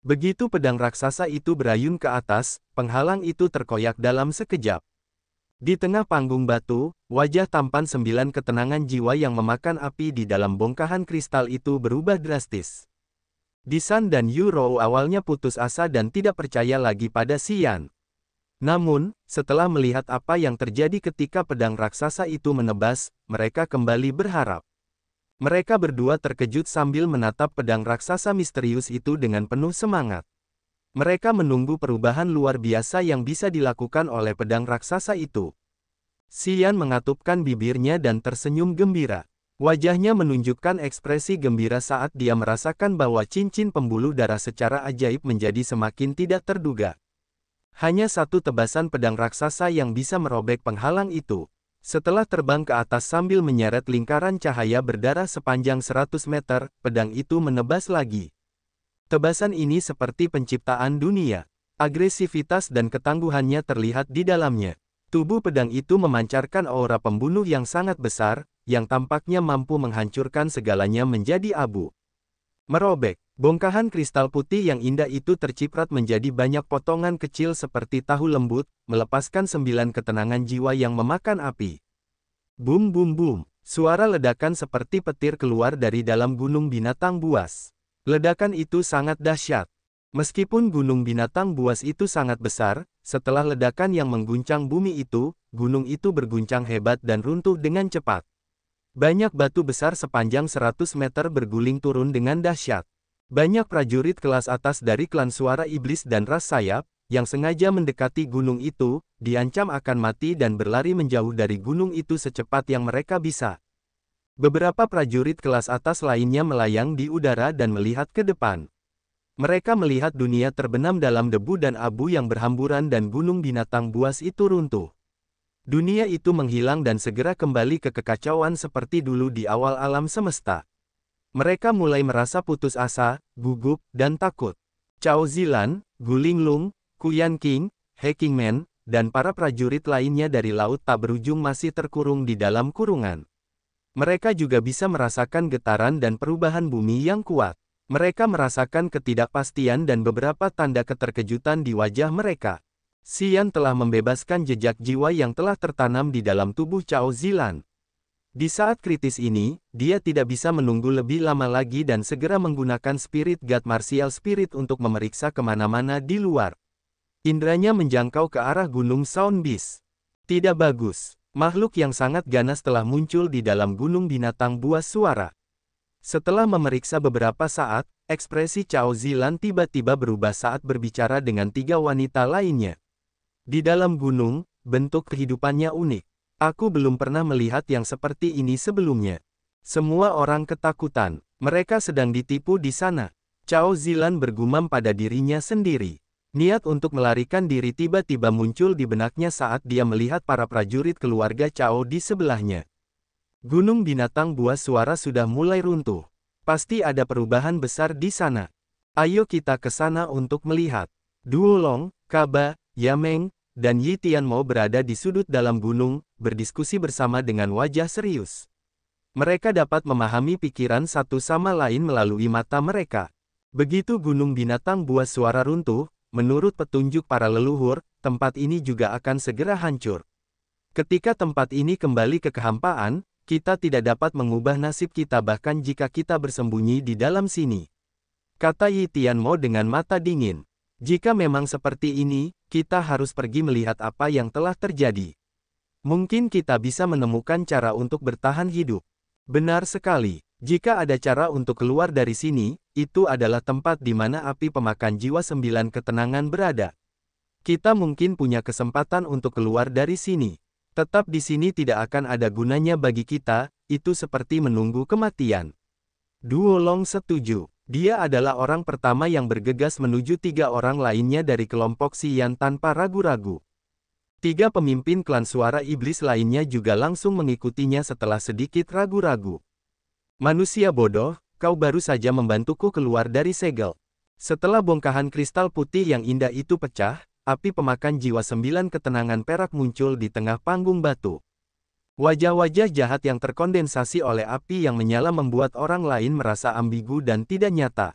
Begitu pedang raksasa itu berayun ke atas, penghalang itu terkoyak dalam sekejap. Di tengah panggung batu, wajah tampan 9 ketenangan jiwa yang memakan api di dalam bongkahan kristal itu berubah drastis. Disan dan Yu Rou awalnya putus asa dan tidak percaya lagi pada Xian. Namun, setelah melihat apa yang terjadi ketika pedang raksasa itu menebas, mereka kembali berharap. Mereka berdua terkejut sambil menatap pedang raksasa misterius itu dengan penuh semangat. Mereka menunggu perubahan luar biasa yang bisa dilakukan oleh pedang raksasa itu. Xian mengatupkan bibirnya dan tersenyum gembira. Wajahnya menunjukkan ekspresi gembira saat dia merasakan bahwa cincin pembuluh darah secara ajaib menjadi semakin tidak terduga. Hanya satu tebasan pedang raksasa yang bisa merobek penghalang itu. Setelah terbang ke atas sambil menyeret lingkaran cahaya berdarah sepanjang 100 meter, pedang itu menebas lagi. Tebasan ini seperti penciptaan dunia. Agresivitas dan ketangguhannya terlihat di dalamnya. Tubuh pedang itu memancarkan aura pembunuh yang sangat besar, yang tampaknya mampu menghancurkan segalanya menjadi abu. Merobek. Bongkahan kristal putih yang indah itu terciprat menjadi banyak potongan kecil seperti tahu lembut, melepaskan 9 ketenangan jiwa yang memakan api. Bum bum bum. Suara ledakan seperti petir keluar dari dalam gunung binatang buas. Ledakan itu sangat dahsyat. Meskipun gunung binatang buas itu sangat besar, setelah ledakan yang mengguncang bumi itu, gunung itu berguncang hebat dan runtuh dengan cepat. Banyak batu besar sepanjang 100 meter berguling turun dengan dahsyat. Banyak prajurit kelas atas dari klan Suara Iblis dan Ras Sayap, yang sengaja mendekati gunung itu, diancam akan mati dan berlari menjauh dari gunung itu secepat yang mereka bisa. Beberapa prajurit kelas atas lainnya melayang di udara dan melihat ke depan. Mereka melihat dunia terbenam dalam debu dan abu yang berhamburan dan gunung binatang buas itu runtuh. Dunia itu menghilang dan segera kembali ke kekacauan seperti dulu di awal alam semesta. Mereka mulai merasa putus asa, gugup, dan takut. Cao Zilan, Gu Linglong, Kuyan King, He Qingmen, dan para prajurit lainnya dari laut tak berujung masih terkurung di dalam kurungan. Mereka juga bisa merasakan getaran dan perubahan bumi yang kuat. Mereka merasakan ketidakpastian dan beberapa tanda keterkejutan di wajah mereka. Xian telah membebaskan jejak jiwa yang telah tertanam di dalam tubuh Cao Zilan. Di saat kritis ini, dia tidak bisa menunggu lebih lama lagi dan segera menggunakan Spirit God Martial Spirit untuk memeriksa kemana-mana di luar. Indranya menjangkau ke arah Gunung Sound Beast. Tidak bagus. Makhluk yang sangat ganas telah muncul di dalam gunung binatang buas suara. Setelah memeriksa beberapa saat, ekspresi Cao Zilan tiba-tiba berubah saat berbicara dengan 3 wanita lainnya. Di dalam gunung, bentuk kehidupannya unik. Aku belum pernah melihat yang seperti ini sebelumnya. Semua orang ketakutan. Mereka sedang ditipu di sana. Cao Zilan bergumam pada dirinya sendiri. Niat untuk melarikan diri tiba-tiba muncul di benaknya saat dia melihat para prajurit keluarga Cao di sebelahnya. Gunung binatang buas suara sudah mulai runtuh. Pasti ada perubahan besar di sana. Ayo kita ke sana untuk melihat. Duolong, Kaba, Yameng, dan Yi Tianmo berada di sudut dalam gunung, berdiskusi bersama dengan wajah serius. Mereka dapat memahami pikiran satu sama lain melalui mata mereka. Begitu gunung binatang buas suara runtuh, menurut petunjuk para leluhur, tempat ini juga akan segera hancur. Ketika tempat ini kembali ke kehampaan, kita tidak dapat mengubah nasib kita bahkan jika kita bersembunyi di dalam sini. Kata Yi Tianmo dengan mata dingin. Jika memang seperti ini, kita harus pergi melihat apa yang telah terjadi. Mungkin kita bisa menemukan cara untuk bertahan hidup. Benar sekali. Jika ada cara untuk keluar dari sini, itu adalah tempat di mana api pemakan jiwa 9 ketenangan berada. Kita mungkin punya kesempatan untuk keluar dari sini. Tetap di sini tidak akan ada gunanya bagi kita, itu seperti menunggu kematian. Duolong setuju. Dia adalah orang pertama yang bergegas menuju 3 orang lainnya dari kelompok Xian tanpa ragu-ragu. 3 pemimpin klan Suara Iblis lainnya juga langsung mengikutinya setelah sedikit ragu-ragu. Manusia bodoh, kau baru saja membantuku keluar dari segel. Setelah bongkahan kristal putih yang indah itu pecah, api pemakan jiwa 9 ketenangan perak muncul di tengah panggung batu. Wajah-wajah jahat yang terkondensasi oleh api yang menyala membuat orang lain merasa ambigu dan tidak nyata.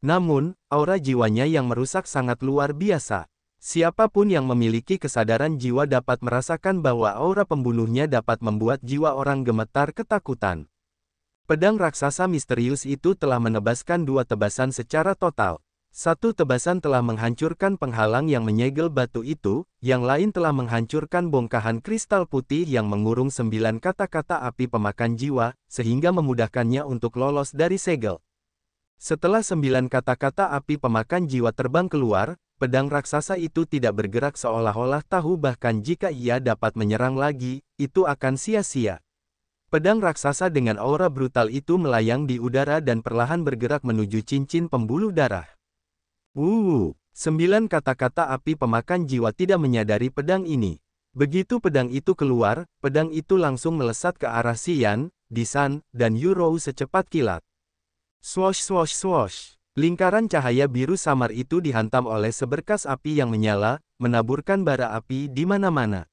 Namun, aura jiwanya yang merusak sangat luar biasa. Siapapun yang memiliki kesadaran jiwa dapat merasakan bahwa aura pembunuhnya dapat membuat jiwa orang gemetar ketakutan. Pedang raksasa misterius itu telah menebaskan 2 tebasan secara total. 1 tebasan telah menghancurkan penghalang yang menyegel batu itu, yang lain telah menghancurkan bongkahan kristal putih yang mengurung 9 kata-kata api pemakan jiwa, sehingga memudahkannya untuk lolos dari segel. Setelah 9 kata-kata api pemakan jiwa terbang keluar, pedang raksasa itu tidak bergerak seolah-olah tahu bahkan jika ia dapat menyerang lagi, itu akan sia-sia. Pedang raksasa dengan aura brutal itu melayang di udara dan perlahan bergerak menuju cincin pembuluh darah. 9 kata-kata api pemakan jiwa tidak menyadari pedang ini. Begitu pedang itu keluar, pedang itu langsung melesat ke arah Xian, Disan, dan Yurou secepat kilat. Swosh swosh swosh. Lingkaran cahaya biru samar itu dihantam oleh seberkas api yang menyala, menaburkan bara api di mana-mana.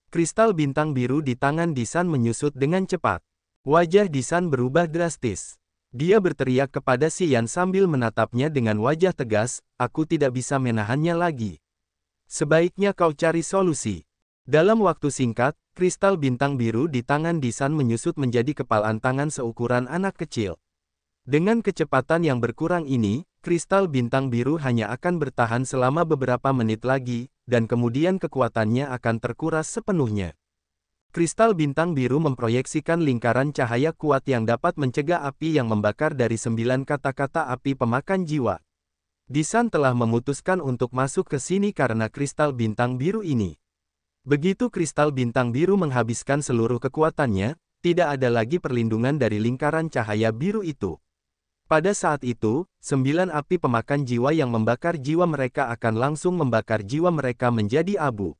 Kristal bintang biru di tangan Disan menyusut dengan cepat. Wajah Disan berubah drastis. Dia berteriak kepada Xian sambil menatapnya dengan wajah tegas, "Aku tidak bisa menahannya lagi. Sebaiknya kau cari solusi." Dalam waktu singkat, kristal bintang biru di tangan Disan menyusut menjadi kepalan tangan seukuran anak kecil. Dengan kecepatan yang berkurang ini, kristal bintang biru hanya akan bertahan selama beberapa menit lagi, dan kemudian kekuatannya akan terkuras sepenuhnya. Kristal bintang biru memproyeksikan lingkaran cahaya kuat yang dapat mencegah api yang membakar dari 9 kata-kata api pemakan jiwa. Disan telah memutuskan untuk masuk ke sini karena kristal bintang biru ini. Begitu kristal bintang biru menghabiskan seluruh kekuatannya, tidak ada lagi perlindungan dari lingkaran cahaya biru itu. Pada saat itu, 9 api pemakan jiwa yang membakar jiwa mereka akan langsung membakar jiwa mereka menjadi abu.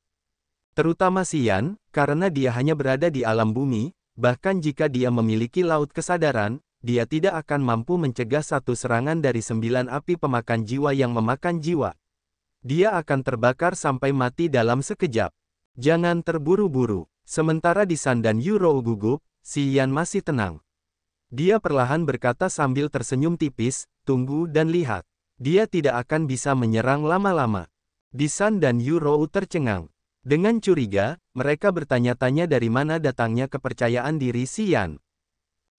Terutama Xian, karena dia hanya berada di alam bumi, bahkan jika dia memiliki laut kesadaran, dia tidak akan mampu mencegah satu serangan dari 9 api pemakan jiwa yang memakan jiwa. Dia akan terbakar sampai mati dalam sekejap. Jangan terburu-buru. Sementara Disan dan Yurou gugup, Xian masih tenang. Dia perlahan berkata sambil tersenyum tipis, "Tunggu dan lihat. Dia tidak akan bisa menyerang lama-lama." Disan dan Yurou tercengang. Dengan curiga, mereka bertanya-tanya dari mana datangnya kepercayaan diri Xian.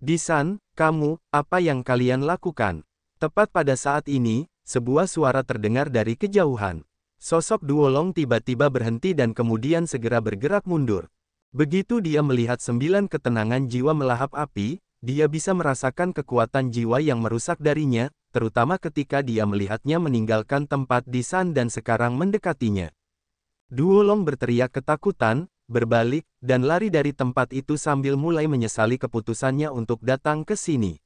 "Disan, kamu, apa yang kalian lakukan?" Tepat pada saat ini, sebuah suara terdengar dari kejauhan. Sosok Duolong tiba-tiba berhenti dan kemudian segera bergerak mundur. Begitu dia melihat 9 ketenangan jiwa melahap api, dia bisa merasakan kekuatan jiwa yang merusak darinya, terutama ketika dia melihatnya meninggalkan tempat Disan dan sekarang mendekatinya. Duolong berteriak ketakutan, berbalik, dan lari dari tempat itu sambil mulai menyesali keputusannya untuk datang ke sini.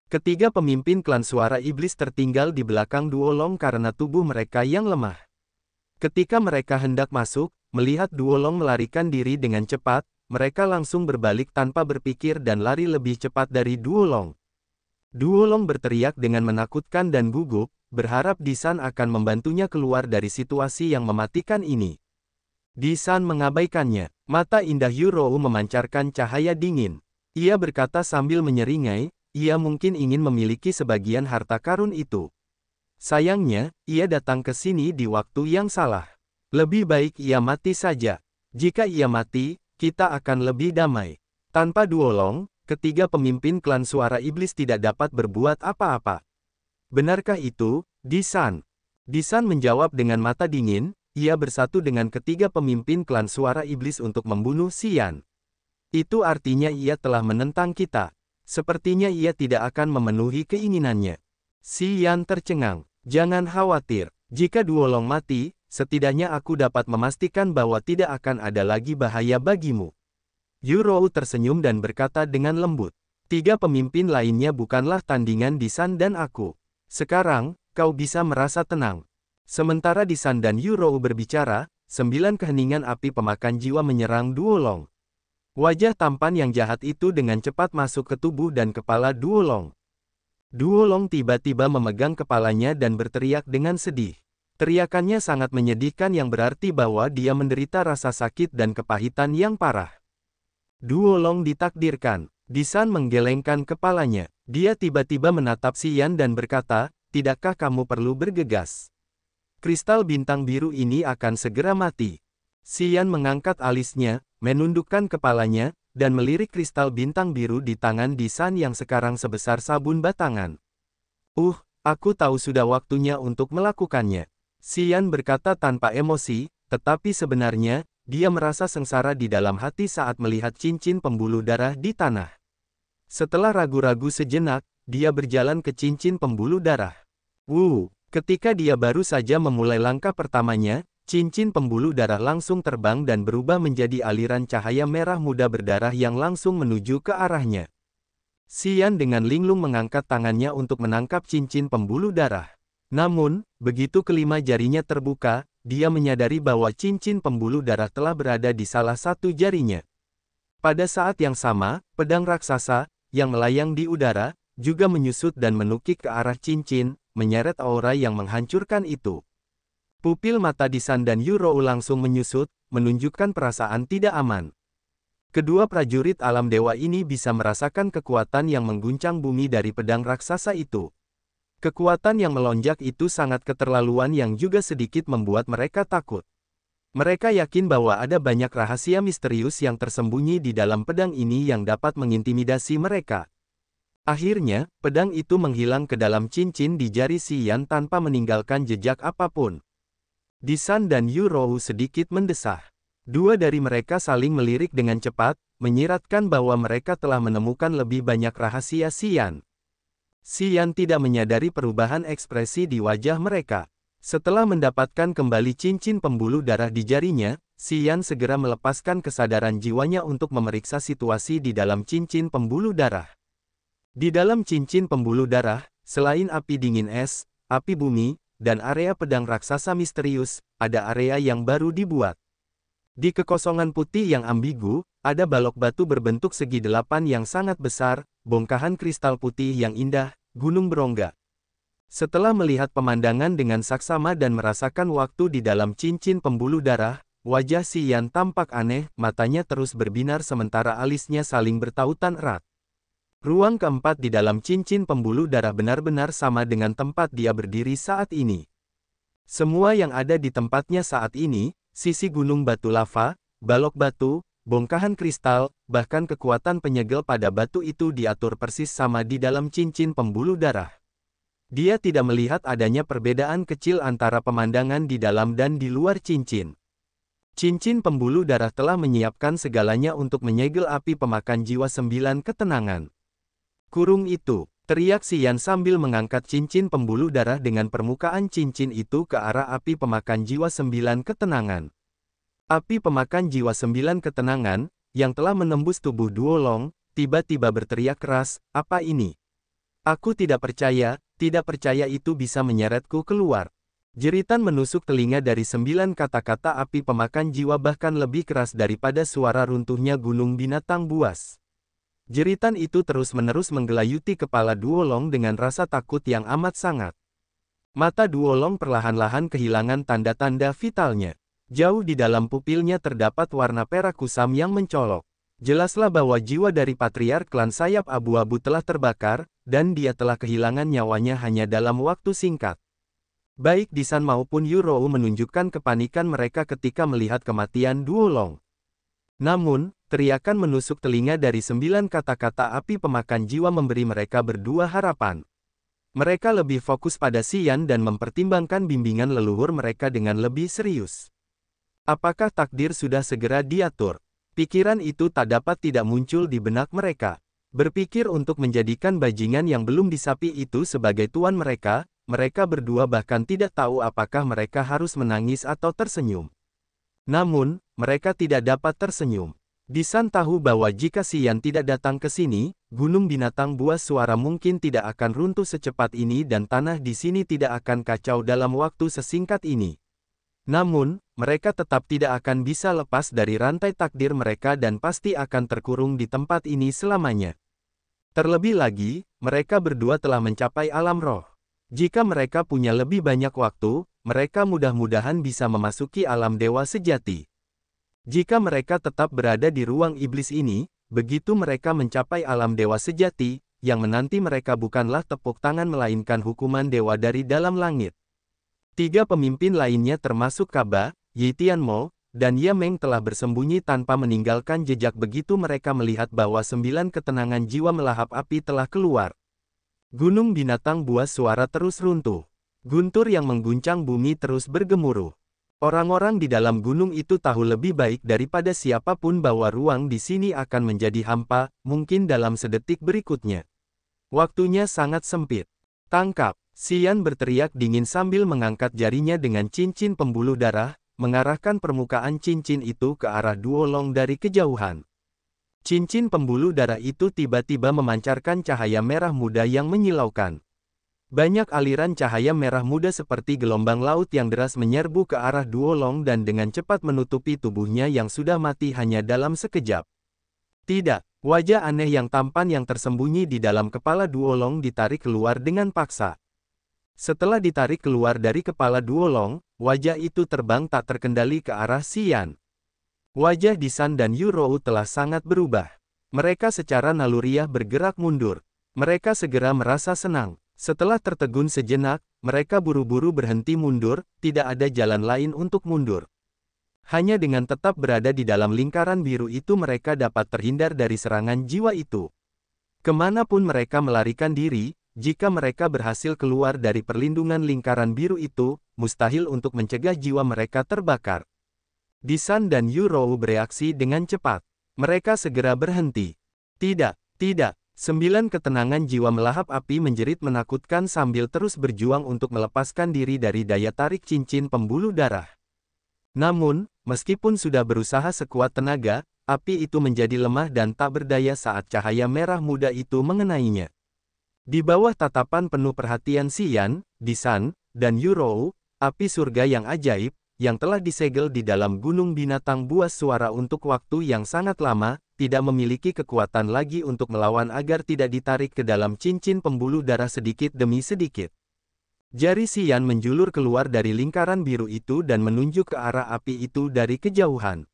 Ketiga pemimpin klan suara iblis tertinggal di belakang Duolong karena tubuh mereka yang lemah. Ketika mereka hendak masuk, melihat Duolong melarikan diri dengan cepat, mereka langsung berbalik tanpa berpikir dan lari lebih cepat dari Duolong. Duolong berteriak dengan menakutkan dan gugup, berharap Disan akan membantunya keluar dari situasi yang mematikan ini. Disan mengabaikannya. Mata indah Yurou memancarkan cahaya dingin. Ia berkata sambil menyeringai, ia mungkin ingin memiliki sebagian harta karun itu. Sayangnya, ia datang ke sini di waktu yang salah. Lebih baik ia mati saja. Jika ia mati, kita akan lebih damai. Tanpa Duolong, ketiga pemimpin klan suara iblis tidak dapat berbuat apa-apa. Benarkah itu, Disan? Disan menjawab dengan mata dingin, ia bersatu dengan ketiga pemimpin klan suara iblis untuk membunuh Xian. Itu artinya ia telah menentang kita. Sepertinya ia tidak akan memenuhi keinginannya. Xian tercengang. Jangan khawatir, jika Duolong mati, setidaknya aku dapat memastikan bahwa tidak akan ada lagi bahaya bagimu. Yurou tersenyum dan berkata dengan lembut. Tiga pemimpin lainnya bukanlah tandingan Disan dan aku. Sekarang, kau bisa merasa tenang. Sementara Disan dan Yurou berbicara, 9 keheningan api pemakan jiwa menyerang Duolong. Wajah tampan yang jahat itu dengan cepat masuk ke tubuh dan kepala Duolong. Duolong tiba-tiba memegang kepalanya dan berteriak dengan sedih. Teriakannya sangat menyedihkan yang berarti bahwa dia menderita rasa sakit dan kepahitan yang parah. Duolong ditakdirkan. Disan menggelengkan kepalanya. Dia tiba-tiba menatap Xian dan berkata, tidakkah kamu perlu bergegas? Kristal bintang biru ini akan segera mati. Xian mengangkat alisnya, menundukkan kepalanya, dan melirik kristal bintang biru di tangan Di San yang sekarang sebesar sabun batangan. Aku tahu sudah waktunya untuk melakukannya. Xian berkata tanpa emosi, tetapi sebenarnya, dia merasa sengsara di dalam hati saat melihat cincin pembuluh darah di tanah. Setelah ragu-ragu sejenak, dia berjalan ke cincin pembuluh darah. Ketika dia baru saja memulai langkah pertamanya, cincin pembuluh darah langsung terbang dan berubah menjadi aliran cahaya merah muda berdarah yang langsung menuju ke arahnya. Xian dengan linglung mengangkat tangannya untuk menangkap cincin pembuluh darah. Namun, begitu kelima jarinya terbuka, dia menyadari bahwa cincin pembuluh darah telah berada di salah satu jarinya. Pada saat yang sama, pedang raksasa, yang melayang di udara, juga menyusut dan menukik ke arah cincin, menyeret aura yang menghancurkan itu. Pupil mata Di San dan Yurou langsung menyusut, menunjukkan perasaan tidak aman. Kedua prajurit alam dewa ini bisa merasakan kekuatan yang mengguncang bumi dari pedang raksasa itu. Kekuatan yang melonjak itu sangat keterlaluan yang juga sedikit membuat mereka takut. Mereka yakin bahwa ada banyak rahasia misterius yang tersembunyi di dalam pedang ini yang dapat mengintimidasi mereka. Akhirnya, pedang itu menghilang ke dalam cincin di jari Xian tanpa meninggalkan jejak apapun. Di San dan Yurou sedikit mendesah. Dua dari mereka saling melirik dengan cepat, menyiratkan bahwa mereka telah menemukan lebih banyak rahasia Xian. Xian tidak menyadari perubahan ekspresi di wajah mereka. Setelah mendapatkan kembali cincin pembuluh darah di jarinya, Xian segera melepaskan kesadaran jiwanya untuk memeriksa situasi di dalam cincin pembuluh darah. Di dalam cincin pembuluh darah, selain api dingin es, api bumi, dan area pedang raksasa misterius, ada area yang baru dibuat. Di kekosongan putih yang ambigu, ada balok batu berbentuk segi delapan yang sangat besar, bongkahan kristal putih yang indah, gunung berongga. Setelah melihat pemandangan dengan saksama dan merasakan waktu di dalam cincin pembuluh darah, wajah Xian tampak aneh, matanya terus berbinar sementara alisnya saling bertautan erat. Ruang keempat di dalam cincin pembuluh darah benar-benar sama dengan tempat dia berdiri saat ini. Semua yang ada di tempatnya saat ini, sisi gunung batu lava, balok batu, bongkahan kristal, bahkan kekuatan penyegel pada batu itu diatur persis sama di dalam cincin pembuluh darah. Dia tidak melihat adanya perbedaan kecil antara pemandangan di dalam dan di luar cincin. Cincin pembuluh darah telah menyiapkan segalanya untuk menyegel api pemakan jiwa 9 ketenangan. Kurung itu, teriak Xian sambil mengangkat cincin pembuluh darah dengan permukaan cincin itu ke arah api pemakan jiwa 9 ketenangan. Api pemakan jiwa 9 ketenangan, yang telah menembus tubuh Duolong, tiba-tiba berteriak keras, "Apa ini? Aku tidak percaya itu bisa menyeretku keluar." Jeritan menusuk telinga dari 9 kata-kata api pemakan jiwa bahkan lebih keras daripada suara runtuhnya gunung binatang buas. Jeritan itu terus-menerus menggelayuti kepala Duolong dengan rasa takut yang amat sangat. Mata Duolong perlahan-lahan kehilangan tanda-tanda vitalnya. Jauh di dalam pupilnya terdapat warna perak kusam yang mencolok. Jelaslah bahwa jiwa dari patriark klan sayap abu-abu telah terbakar, dan dia telah kehilangan nyawanya hanya dalam waktu singkat. Baik Di San maupun Yurou menunjukkan kepanikan mereka ketika melihat kematian Duolong. Namun, teriakan menusuk telinga dari 9 kata-kata api pemakan jiwa memberi mereka berdua harapan. Mereka lebih fokus pada Xian dan mempertimbangkan bimbingan leluhur mereka dengan lebih serius. Apakah takdir sudah segera diatur? Pikiran itu tak dapat tidak muncul di benak mereka. Berpikir untuk menjadikan bajingan yang belum disapi itu sebagai tuan mereka berdua bahkan tidak tahu apakah mereka harus menangis atau tersenyum. Namun, mereka tidak dapat tersenyum. Di San tahu bahwa jika Xian tidak datang ke sini, gunung binatang buas suara mungkin tidak akan runtuh secepat ini dan tanah di sini tidak akan kacau dalam waktu sesingkat ini. Namun, mereka tetap tidak akan bisa lepas dari rantai takdir mereka dan pasti akan terkurung di tempat ini selamanya. Terlebih lagi, mereka berdua telah mencapai alam roh. Jika mereka punya lebih banyak waktu, mereka mudah-mudahan bisa memasuki alam dewa sejati. Jika mereka tetap berada di ruang iblis ini, begitu mereka mencapai alam dewa sejati, yang menanti mereka bukanlah tepuk tangan melainkan hukuman dewa dari dalam langit. 3 pemimpin lainnya termasuk Kaba, Yi Tianmo, dan Ye Meng telah bersembunyi tanpa meninggalkan jejak begitu mereka melihat bahwa 9 ketenangan jiwa melahap api telah keluar. Gunung binatang buas suara terus runtuh. Guntur yang mengguncang bumi terus bergemuruh. Orang-orang di dalam gunung itu tahu lebih baik daripada siapapun bahwa ruang di sini akan menjadi hampa, mungkin dalam sedetik berikutnya. Waktunya sangat sempit. Tangkap! Xian berteriak dingin sambil mengangkat jarinya dengan cincin pembuluh darah, mengarahkan permukaan cincin itu ke arah Duolong dari kejauhan. Cincin pembuluh darah itu tiba-tiba memancarkan cahaya merah muda yang menyilaukan. Banyak aliran cahaya merah muda seperti gelombang laut yang deras menyerbu ke arah Duolong dan dengan cepat menutupi tubuhnya yang sudah mati hanya dalam sekejap. Tidak, wajah aneh yang tampan yang tersembunyi di dalam kepala Duolong ditarik keluar dengan paksa. Setelah ditarik keluar dari kepala Duolong, wajah itu terbang tak terkendali ke arah Xian. Wajah Disan dan Yurou telah sangat berubah. Mereka secara naluriah bergerak mundur. Mereka segera merasa senang. Setelah tertegun sejenak, mereka buru-buru berhenti mundur, tidak ada jalan lain untuk mundur. Hanya dengan tetap berada di dalam lingkaran biru itu mereka dapat terhindar dari serangan jiwa itu. Kemanapun mereka melarikan diri, jika mereka berhasil keluar dari perlindungan lingkaran biru itu, mustahil untuk mencegah jiwa mereka terbakar. Disan dan Yurou bereaksi dengan cepat. Mereka segera berhenti. Tidak, tidak. 9 ketenangan jiwa melahap api menjerit menakutkan sambil terus berjuang untuk melepaskan diri dari daya tarik cincin pembuluh darah. Namun, meskipun sudah berusaha sekuat tenaga, api itu menjadi lemah dan tak berdaya saat cahaya merah muda itu mengenainya. Di bawah tatapan penuh perhatian Xian, Disan, dan Yurou, api surga yang ajaib, yang telah disegel di dalam gunung binatang buas suara untuk waktu yang sangat lama, tidak memiliki kekuatan lagi untuk melawan agar tidak ditarik ke dalam cincin pembuluh darah sedikit demi sedikit. Jari Xian menjulur keluar dari lingkaran biru itu dan menunjuk ke arah api itu dari kejauhan.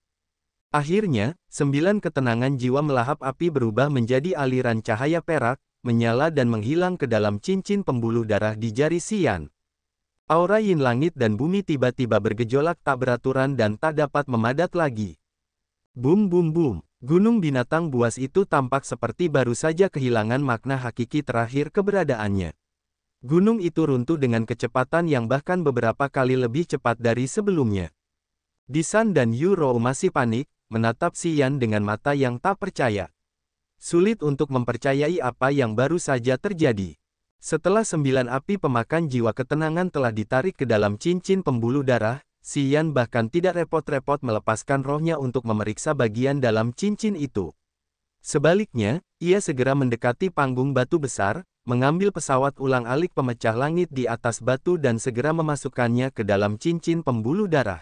Akhirnya, 9 ketenangan jiwa melahap api berubah menjadi aliran cahaya perak, menyala dan menghilang ke dalam cincin pembuluh darah di jari Xian. Aura yin langit dan bumi tiba-tiba bergejolak tak beraturan dan tak dapat memadat lagi. Bum bum bum. Gunung binatang buas itu tampak seperti baru saja kehilangan makna hakiki terakhir keberadaannya. Gunung itu runtuh dengan kecepatan yang bahkan beberapa kali lebih cepat dari sebelumnya. Disan dan Yurou masih panik, menatap Xian dengan mata yang tak percaya. Sulit untuk mempercayai apa yang baru saja terjadi. Setelah 9 api pemakan jiwa ketenangan telah ditarik ke dalam cincin pembuluh darah, Xian bahkan tidak repot-repot melepaskan rohnya untuk memeriksa bagian dalam cincin itu. Sebaliknya, ia segera mendekati panggung batu besar, mengambil pesawat ulang-alik pemecah langit di atas batu dan segera memasukkannya ke dalam cincin pembuluh darah.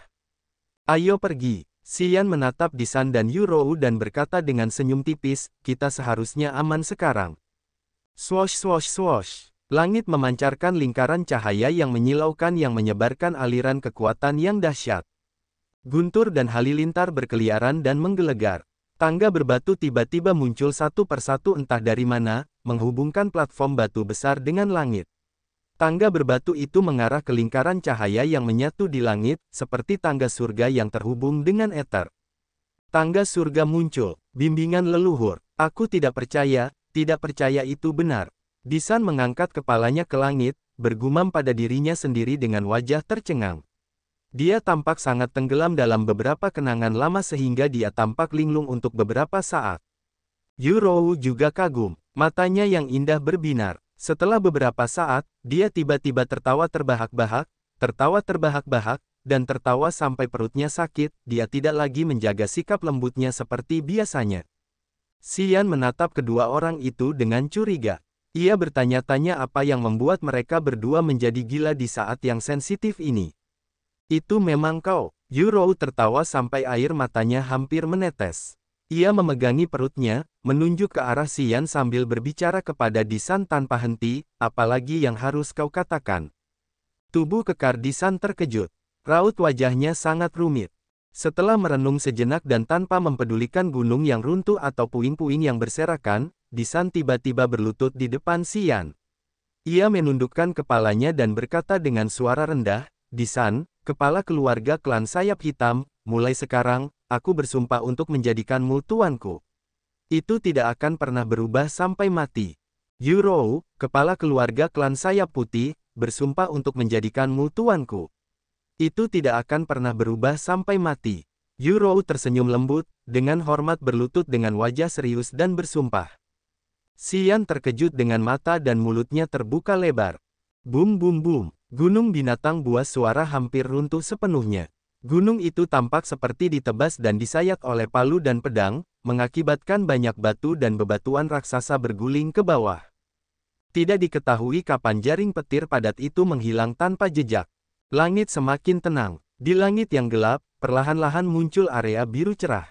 Ayo pergi. Xian menatap Disan dan Yurou dan berkata dengan senyum tipis, kita seharusnya aman sekarang. Swosh swosh swosh. Langit memancarkan lingkaran cahaya yang menyilaukan yang menyebarkan aliran kekuatan yang dahsyat. Guntur dan halilintar berkeliaran dan menggelegar. Tangga berbatu tiba-tiba muncul satu persatu entah dari mana, menghubungkan platform batu besar dengan langit. Tangga berbatu itu mengarah ke lingkaran cahaya yang menyatu di langit, seperti tangga surga yang terhubung dengan ether. Tangga surga muncul, bimbingan leluhur. Aku tidak percaya itu benar. Disan mengangkat kepalanya ke langit, bergumam pada dirinya sendiri dengan wajah tercengang. Dia tampak sangat tenggelam dalam beberapa kenangan lama sehingga dia tampak linglung untuk beberapa saat. Yurou juga kagum, matanya yang indah berbinar. Setelah beberapa saat, dia tiba-tiba tertawa terbahak-bahak, dan tertawa sampai perutnya sakit. Dia tidak lagi menjaga sikap lembutnya seperti biasanya. Xian menatap kedua orang itu dengan curiga. Ia bertanya-tanya apa yang membuat mereka berdua menjadi gila di saat yang sensitif ini. Itu memang kau. Yurou tertawa sampai air matanya hampir menetes. Ia memegangi perutnya, menunjuk ke arah Xian sambil berbicara kepada Disan tanpa henti, apalagi yang harus kau katakan. Tubuh kekar Disan terkejut. Raut wajahnya sangat rumit. Setelah merenung sejenak dan tanpa mempedulikan gunung yang runtuh atau puing-puing yang berserakan, Disan tiba-tiba berlutut di depan Xian. Ia menundukkan kepalanya dan berkata dengan suara rendah, "Disan, kepala keluarga klan sayap hitam, mulai sekarang, aku bersumpah untuk menjadikanmu tuanku. Itu tidak akan pernah berubah sampai mati. Yurou, kepala keluarga klan sayap putih, bersumpah untuk menjadikanmu tuanku. Itu tidak akan pernah berubah sampai mati." Yurou tersenyum lembut, dengan hormat berlutut dengan wajah serius dan bersumpah. Xian terkejut dengan mata dan mulutnya terbuka lebar. Bum bum bum, gunung binatang buas suara hampir runtuh sepenuhnya. Gunung itu tampak seperti ditebas dan disayat oleh palu dan pedang, mengakibatkan banyak batu dan bebatuan raksasa berguling ke bawah. Tidak diketahui kapan jaring petir padat itu menghilang tanpa jejak. Langit semakin tenang. Di langit yang gelap, perlahan-lahan muncul area biru cerah.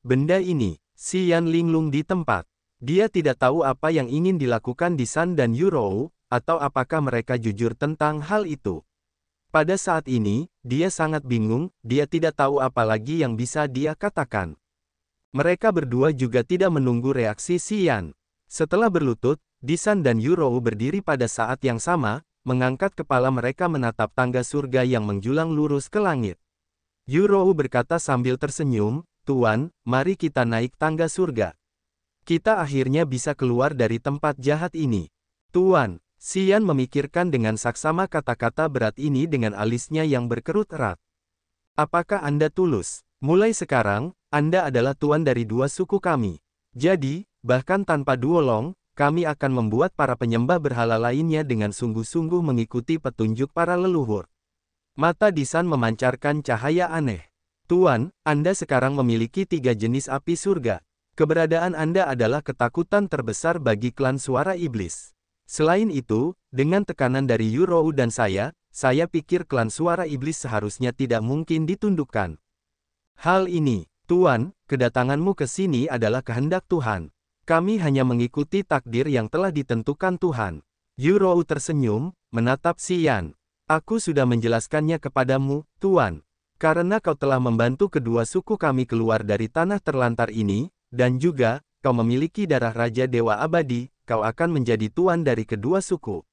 Benda ini, Xian linglung di tempat. Dia tidak tahu apa yang ingin dilakukan Disan dan Yurou, atau apakah mereka jujur tentang hal itu. Pada saat ini, dia sangat bingung, dia tidak tahu apa lagi yang bisa dia katakan. Mereka berdua juga tidak menunggu reaksi Xian. Setelah berlutut, Disan dan Yurou berdiri pada saat yang sama, mengangkat kepala mereka menatap tangga surga yang menjulang lurus ke langit. Yurou berkata sambil tersenyum, "Tuan, mari kita naik tangga surga. Kita akhirnya bisa keluar dari tempat jahat ini." "Tuan," Xian memikirkan dengan saksama kata-kata berat ini dengan alisnya yang berkerut erat. "Apakah Anda tulus? Mulai sekarang, Anda adalah tuan dari dua suku kami. Jadi, bahkan tanpa duolong, kami akan membuat para penyembah berhala lainnya dengan sungguh-sungguh mengikuti petunjuk para leluhur." Mata Disan memancarkan cahaya aneh. "Tuan, Anda sekarang memiliki 3 jenis api surga. Keberadaan Anda adalah ketakutan terbesar bagi klan suara iblis. Selain itu, dengan tekanan dari Yurou dan saya pikir klan suara iblis seharusnya tidak mungkin ditundukkan. Hal ini, Tuan, kedatanganmu ke sini adalah kehendak Tuhan. Kami hanya mengikuti takdir yang telah ditentukan Tuhan." Yurou tersenyum, menatap Xian. "Aku sudah menjelaskannya kepadamu, Tuan. Karena kau telah membantu kedua suku kami keluar dari tanah terlantar ini, dan juga, kau memiliki darah Raja Dewa Abadi, kau akan menjadi tuan dari kedua suku.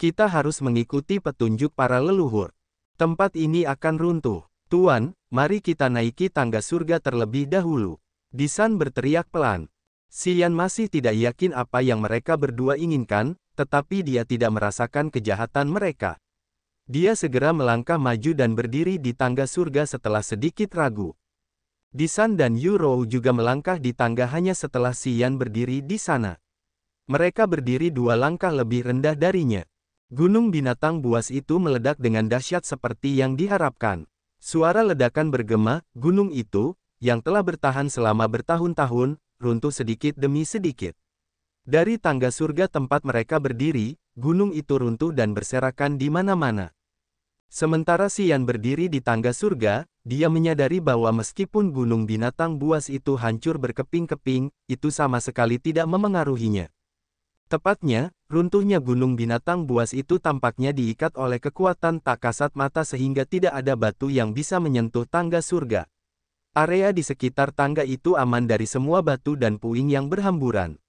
Kita harus mengikuti petunjuk para leluhur. Tempat ini akan runtuh. Tuan, mari kita naiki tangga surga terlebih dahulu." Disan berteriak pelan. Xian masih tidak yakin apa yang mereka berdua inginkan, tetapi dia tidak merasakan kejahatan mereka. Dia segera melangkah maju dan berdiri di tangga surga setelah sedikit ragu. Disan dan Yurou juga melangkah di tangga hanya setelah Xian berdiri di sana. Mereka berdiri 2 langkah lebih rendah darinya. Gunung binatang buas itu meledak dengan dahsyat seperti yang diharapkan. Suara ledakan bergema, gunung itu, yang telah bertahan selama bertahun-tahun, runtuh sedikit demi sedikit. Dari tangga surga tempat mereka berdiri, gunung itu runtuh dan berserakan di mana-mana. Sementara Xian berdiri di tangga surga, dia menyadari bahwa meskipun gunung binatang buas itu hancur berkeping-keping, itu sama sekali tidak memengaruhinya. Tepatnya, runtuhnya gunung binatang buas itu tampaknya diikat oleh kekuatan tak kasat mata sehingga tidak ada batu yang bisa menyentuh tangga surga. Area di sekitar tangga itu aman dari semua batu dan puing yang berhamburan.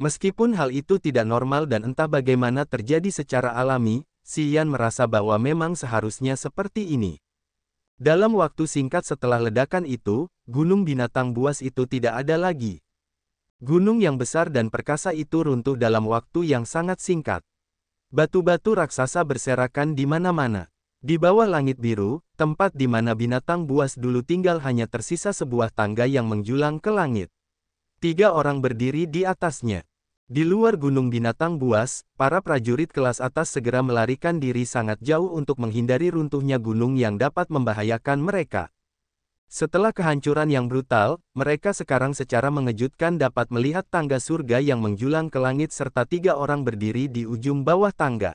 Meskipun hal itu tidak normal dan entah bagaimana terjadi secara alami, Xian merasa bahwa memang seharusnya seperti ini. Dalam waktu singkat setelah ledakan itu, gunung binatang buas itu tidak ada lagi. Gunung yang besar dan perkasa itu runtuh dalam waktu yang sangat singkat. Batu-batu raksasa berserakan di mana-mana. Di bawah langit biru, tempat di mana binatang buas dulu tinggal hanya tersisa sebuah tangga yang menjulang ke langit. 3 orang berdiri di atasnya. Di luar gunung binatang buas, para prajurit kelas atas segera melarikan diri sangat jauh untuk menghindari runtuhnya gunung yang dapat membahayakan mereka. Setelah kehancuran yang brutal, mereka sekarang secara mengejutkan dapat melihat tangga surga yang menjulang ke langit serta 3 orang berdiri di ujung bawah tangga.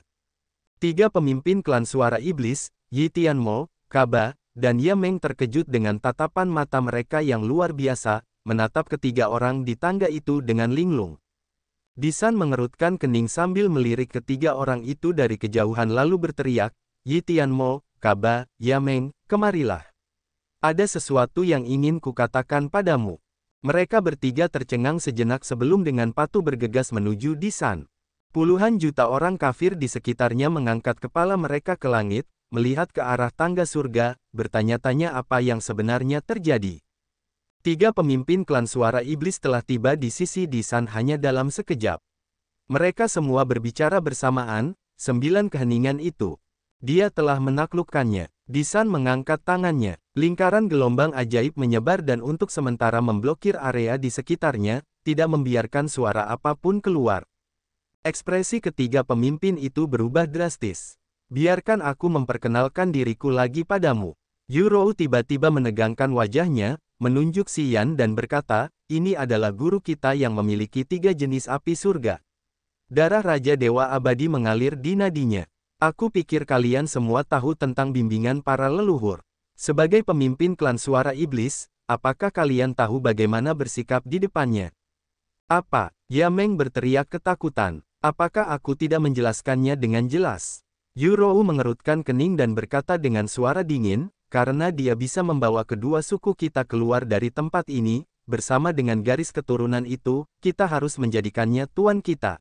3 pemimpin klan suara iblis, Yi Tianmo, Kaba, dan Ye Meng terkejut dengan tatapan mata mereka yang luar biasa, menatap ketiga orang di tangga itu dengan linglung. Disan mengerutkan kening sambil melirik ketiga orang itu dari kejauhan lalu berteriak, "Yi Tianmo, Kaba, Ye Meng, kemarilah. Ada sesuatu yang ingin kukatakan padamu." Mereka bertiga tercengang sejenak sebelum dengan patuh bergegas menuju Disan. Puluhan juta orang kafir di sekitarnya mengangkat kepala mereka ke langit, melihat ke arah tangga surga, bertanya-tanya apa yang sebenarnya terjadi. Tiga pemimpin klan suara iblis telah tiba di sisi Disan hanya dalam sekejap. Mereka semua berbicara bersamaan, 9 keheningan itu. Dia telah menaklukkannya. Disan mengangkat tangannya. Lingkaran gelombang ajaib menyebar dan untuk sementara memblokir area di sekitarnya, tidak membiarkan suara apapun keluar. Ekspresi ketiga pemimpin itu berubah drastis. Biarkan aku memperkenalkan diriku lagi padamu. Yurou tiba-tiba menegangkan wajahnya, menunjuk Xian dan berkata, ini adalah guru kita yang memiliki 3 jenis api surga. Darah Raja Dewa Abadi mengalir di nadinya. Aku pikir kalian semua tahu tentang bimbingan para leluhur. Sebagai pemimpin klan suara iblis, apakah kalian tahu bagaimana bersikap di depannya? Apa? Yameng berteriak ketakutan. Apakah aku tidak menjelaskannya dengan jelas? Yurou mengerutkan kening dan berkata dengan suara dingin, karena dia bisa membawa kedua suku kita keluar dari tempat ini, bersama dengan garis keturunan itu, kita harus menjadikannya tuan kita.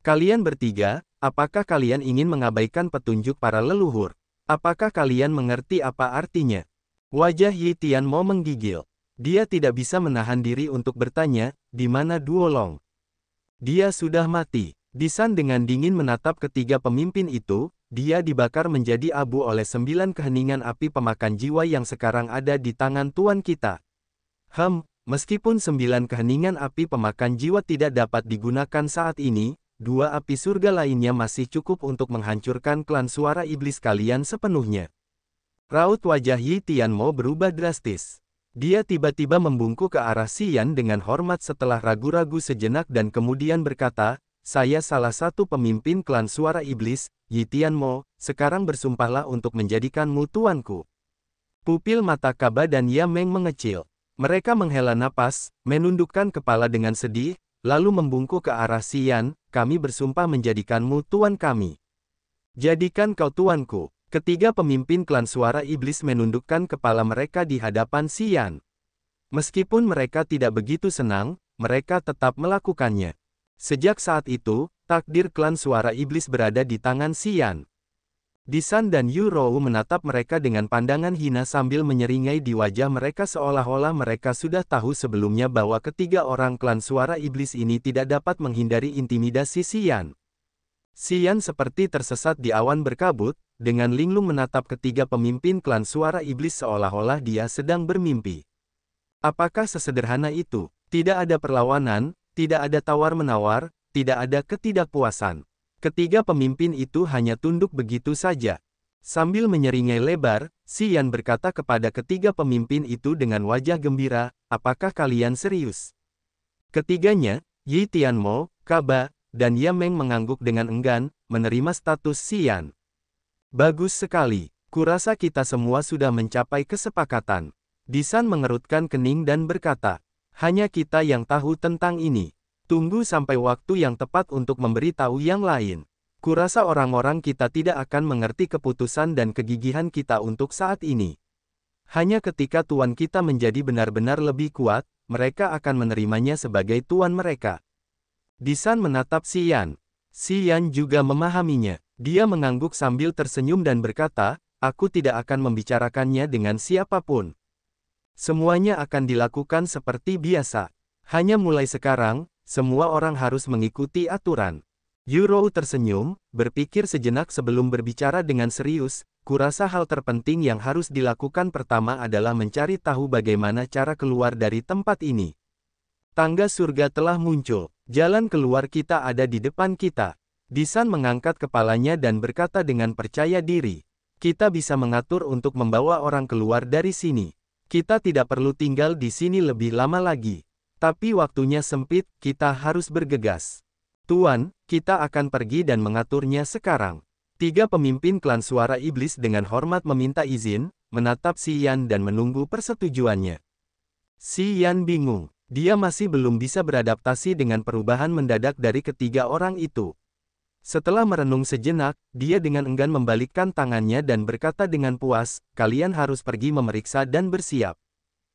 Kalian bertiga, apakah kalian ingin mengabaikan petunjuk para leluhur? Apakah kalian mengerti apa artinya? Wajah Yi Tianmo menggigil. Dia tidak bisa menahan diri untuk bertanya, di mana Duolong? Dia sudah mati. Disan dengan dingin menatap ketiga pemimpin itu, dia dibakar menjadi abu oleh 9 keheningan api pemakan jiwa yang sekarang ada di tangan tuan kita. Meskipun 9 keheningan api pemakan jiwa tidak dapat digunakan saat ini, 2 api surga lainnya masih cukup untuk menghancurkan klan suara iblis kalian sepenuhnya. Raut wajah Yi Tianmo berubah drastis. Dia tiba-tiba membungkuk ke arah Xian dengan hormat setelah ragu-ragu sejenak dan kemudian berkata, saya salah satu pemimpin klan suara iblis, Yi Tianmo, sekarang bersumpahlah untuk menjadikanmu tuanku. Pupil mata Kaba dan Yameng mengecil. Mereka menghela napas, menundukkan kepala dengan sedih, lalu membungkuk ke arah Xian, kami bersumpah menjadikanmu tuan kami. Jadikan kau tuanku. Ketiga pemimpin klan suara iblis menundukkan kepala mereka di hadapan Xian. Meskipun mereka tidak begitu senang, mereka tetap melakukannya. Sejak saat itu, takdir klan suara iblis berada di tangan Xian. Disan dan Yurou menatap mereka dengan pandangan hina sambil menyeringai di wajah mereka seolah-olah mereka sudah tahu sebelumnya bahwa ketiga orang klan suara iblis ini tidak dapat menghindari intimidasi Xian. Xian seperti tersesat di awan berkabut, dengan linglung menatap ketiga pemimpin klan suara iblis seolah-olah dia sedang bermimpi. Apakah sesederhana itu? Tidak ada perlawanan, tidak ada tawar-menawar, tidak ada ketidakpuasan. Ketiga pemimpin itu hanya tunduk begitu saja. Sambil menyeringai lebar, Xian berkata kepada ketiga pemimpin itu dengan wajah gembira, apakah kalian serius? Ketiganya, Yi Tianmo, Kaba, dan Yameng mengangguk dengan enggan, menerima status Xian. Bagus sekali, kurasa kita semua sudah mencapai kesepakatan. Disan mengerutkan kening dan berkata, hanya kita yang tahu tentang ini. Tunggu sampai waktu yang tepat untuk memberitahu yang lain. Kurasa orang-orang kita tidak akan mengerti keputusan dan kegigihan kita untuk saat ini. Hanya ketika tuan kita menjadi benar-benar lebih kuat, mereka akan menerimanya sebagai tuan mereka. Disan menatap Xian. Xian juga memahaminya. Dia mengangguk sambil tersenyum dan berkata, aku tidak akan membicarakannya dengan siapapun. Semuanya akan dilakukan seperti biasa. Hanya mulai sekarang, semua orang harus mengikuti aturan. Yurou tersenyum, berpikir sejenak sebelum berbicara dengan serius, kurasa hal terpenting yang harus dilakukan pertama adalah mencari tahu bagaimana cara keluar dari tempat ini. Tangga surga telah muncul, jalan keluar kita ada di depan kita. Disan mengangkat kepalanya dan berkata dengan percaya diri, kita bisa mengatur untuk membawa orang keluar dari sini. Kita tidak perlu tinggal di sini lebih lama lagi. Tapi waktunya sempit, kita harus bergegas. Tuan, kita akan pergi dan mengaturnya sekarang. Tiga pemimpin klan suara iblis dengan hormat meminta izin, menatap Xian dan menunggu persetujuannya. Xian bingung. Dia masih belum bisa beradaptasi dengan perubahan mendadak dari ketiga orang itu. Setelah merenung sejenak, dia dengan enggan membalikkan tangannya dan berkata dengan puas, kalian harus pergi memeriksa dan bersiap.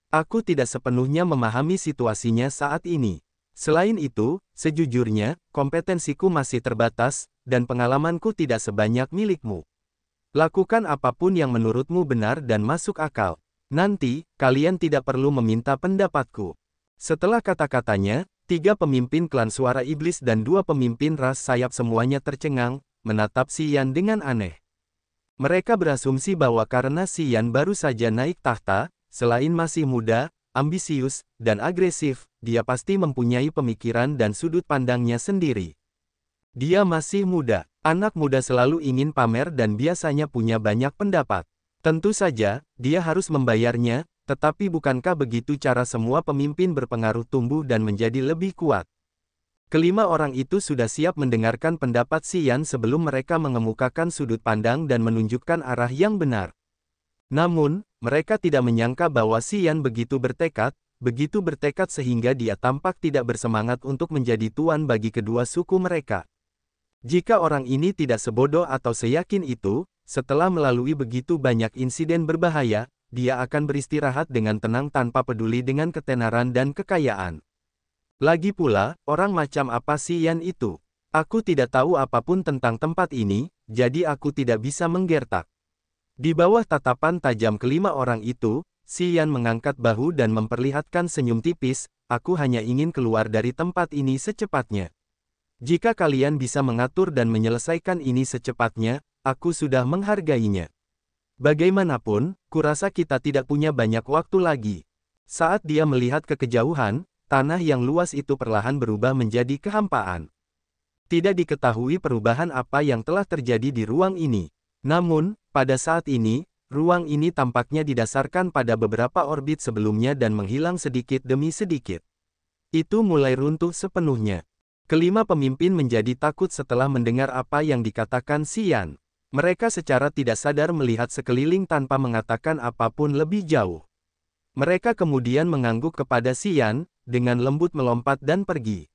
Aku tidak sepenuhnya memahami situasinya saat ini. Selain itu, sejujurnya, kompetensiku masih terbatas, dan pengalamanku tidak sebanyak milikmu. Lakukan apapun yang menurutmu benar dan masuk akal. Nanti, kalian tidak perlu meminta pendapatku. Setelah kata-katanya, 3 pemimpin klan suara iblis dan 2 pemimpin ras sayap semuanya tercengang, menatap Si Yan dengan aneh. Mereka berasumsi bahwa karena Si Yan baru saja naik tahta, selain masih muda, ambisius, dan agresif, dia pasti mempunyai pemikiran dan sudut pandangnya sendiri. Dia masih muda. Anak muda selalu ingin pamer dan biasanya punya banyak pendapat. Tentu saja, dia harus membayarnya, tetapi bukankah begitu cara semua pemimpin berpengaruh tumbuh dan menjadi lebih kuat? Kelima orang itu sudah siap mendengarkan pendapat Si Yan sebelum mereka mengemukakan sudut pandang dan menunjukkan arah yang benar. Namun, mereka tidak menyangka bahwa Si Yan begitu bertekad sehingga dia tampak tidak bersemangat untuk menjadi tuan bagi kedua suku mereka. Jika orang ini tidak sebodoh atau seyakin itu, setelah melalui begitu banyak insiden berbahaya, dia akan beristirahat dengan tenang tanpa peduli dengan ketenaran dan kekayaan. Lagi pula, orang macam apa Si Yan itu? Aku tidak tahu apapun tentang tempat ini, jadi aku tidak bisa menggertak. Di bawah tatapan tajam kelima orang itu, Si Yan mengangkat bahu dan memperlihatkan senyum tipis, aku hanya ingin keluar dari tempat ini secepatnya. Jika kalian bisa mengatur dan menyelesaikan ini secepatnya, aku sudah menghargainya. Bagaimanapun, kurasa kita tidak punya banyak waktu lagi. Saat dia melihat ke kejauhan, tanah yang luas itu perlahan berubah menjadi kehampaan. Tidak diketahui perubahan apa yang telah terjadi di ruang ini. Namun, pada saat ini, ruang ini tampaknya didasarkan pada beberapa orbit sebelumnya dan menghilang sedikit demi sedikit. Itu mulai runtuh sepenuhnya. Kelima pemimpin menjadi takut setelah mendengar apa yang dikatakan Si Yan. Mereka secara tidak sadar melihat sekeliling tanpa mengatakan apapun lebih jauh. Mereka kemudian mengangguk kepada Si Yan, dengan lembut melompat dan pergi.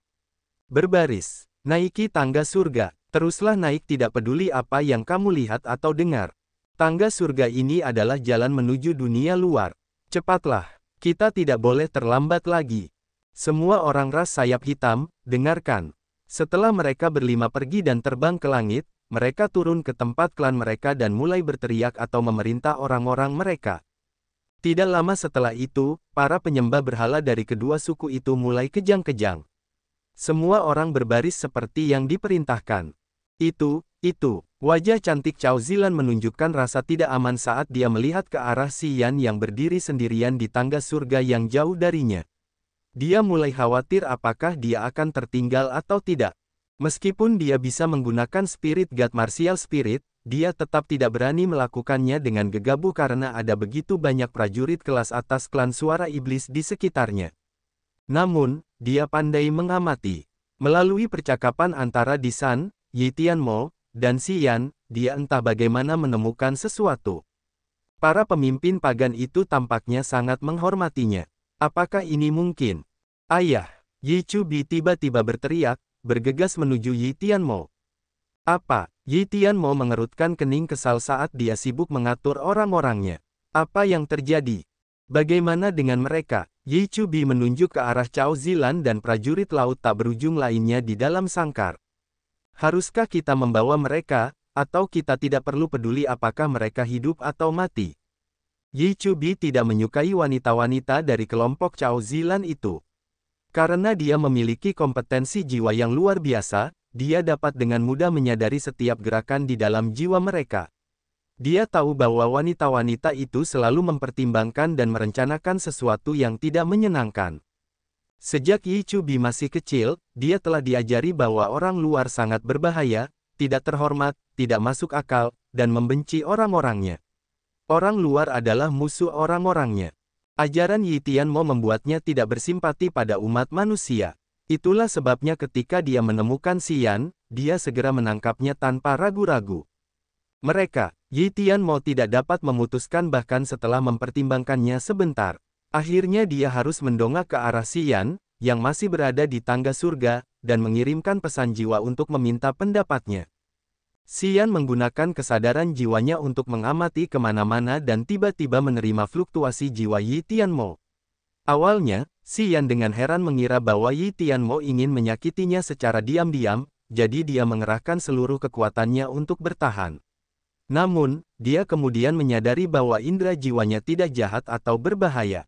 Berbaris, naiki tangga surga, teruslah naik tidak peduli apa yang kamu lihat atau dengar. Tangga surga ini adalah jalan menuju dunia luar. Cepatlah, kita tidak boleh terlambat lagi. Semua orang ras sayap hitam, dengarkan. Setelah mereka berlima pergi dan terbang ke langit, mereka turun ke tempat klan mereka dan mulai berteriak atau memerintah orang-orang mereka. Tidak lama setelah itu, para penyembah berhala dari kedua suku itu mulai kejang-kejang. Semua orang berbaris seperti yang diperintahkan. Itu, wajah cantik Cao Zilan menunjukkan rasa tidak aman saat dia melihat ke arah Si Yan yang berdiri sendirian di tangga surga yang jauh darinya. Dia mulai khawatir apakah dia akan tertinggal atau tidak. Meskipun dia bisa menggunakan Spirit God Martial Spirit, dia tetap tidak berani melakukannya dengan gegabah karena ada begitu banyak prajurit kelas atas klan suara iblis di sekitarnya. Namun, dia pandai mengamati. Melalui percakapan antara Disan, Yi Tianmo, dan Si Yan, dia entah bagaimana menemukan sesuatu. Para pemimpin pagan itu tampaknya sangat menghormatinya. Apakah ini mungkin? Ayah, Yi Chubi tiba-tiba berteriak, bergegas menuju Yi Tianmo. Apa? Yi Tianmo mengerutkan kening kesal saat dia sibuk mengatur orang-orangnya. Apa yang terjadi? Bagaimana dengan mereka? Yi Chubi menunjuk ke arah Cao Zilan dan prajurit laut tak berujung lainnya di dalam sangkar. Haruskah kita membawa mereka, atau kita tidak perlu peduli apakah mereka hidup atau mati? Yi Chubi tidak menyukai wanita-wanita dari kelompok Cao Zilan itu. Karena dia memiliki kompetensi jiwa yang luar biasa, dia dapat dengan mudah menyadari setiap gerakan di dalam jiwa mereka. Dia tahu bahwa wanita-wanita itu selalu mempertimbangkan dan merencanakan sesuatu yang tidak menyenangkan. Sejak Yi Chubi masih kecil, dia telah diajari bahwa orang luar sangat berbahaya, tidak terhormat, tidak masuk akal, dan membenci orang-orangnya. Orang luar adalah musuh orang-orangnya. Ajaran Yi Tianmo membuatnya tidak bersimpati pada umat manusia. Itulah sebabnya ketika dia menemukan Si Yan, dia segera menangkapnya tanpa ragu-ragu. Mereka, Yi Tianmo tidak dapat memutuskan bahkan setelah mempertimbangkannya sebentar. Akhirnya dia harus mendongak ke arah Si Yan, yang masih berada di tangga surga, dan mengirimkan pesan jiwa untuk meminta pendapatnya. Si Yan menggunakan kesadaran jiwanya untuk mengamati kemana-mana dan tiba-tiba menerima fluktuasi jiwa Yi Tianmo. Awalnya, Xi Yan dengan heran mengira bahwa Yi Tianmo ingin menyakitinya secara diam-diam, jadi dia mengerahkan seluruh kekuatannya untuk bertahan. Namun, dia kemudian menyadari bahwa indera jiwanya tidak jahat atau berbahaya.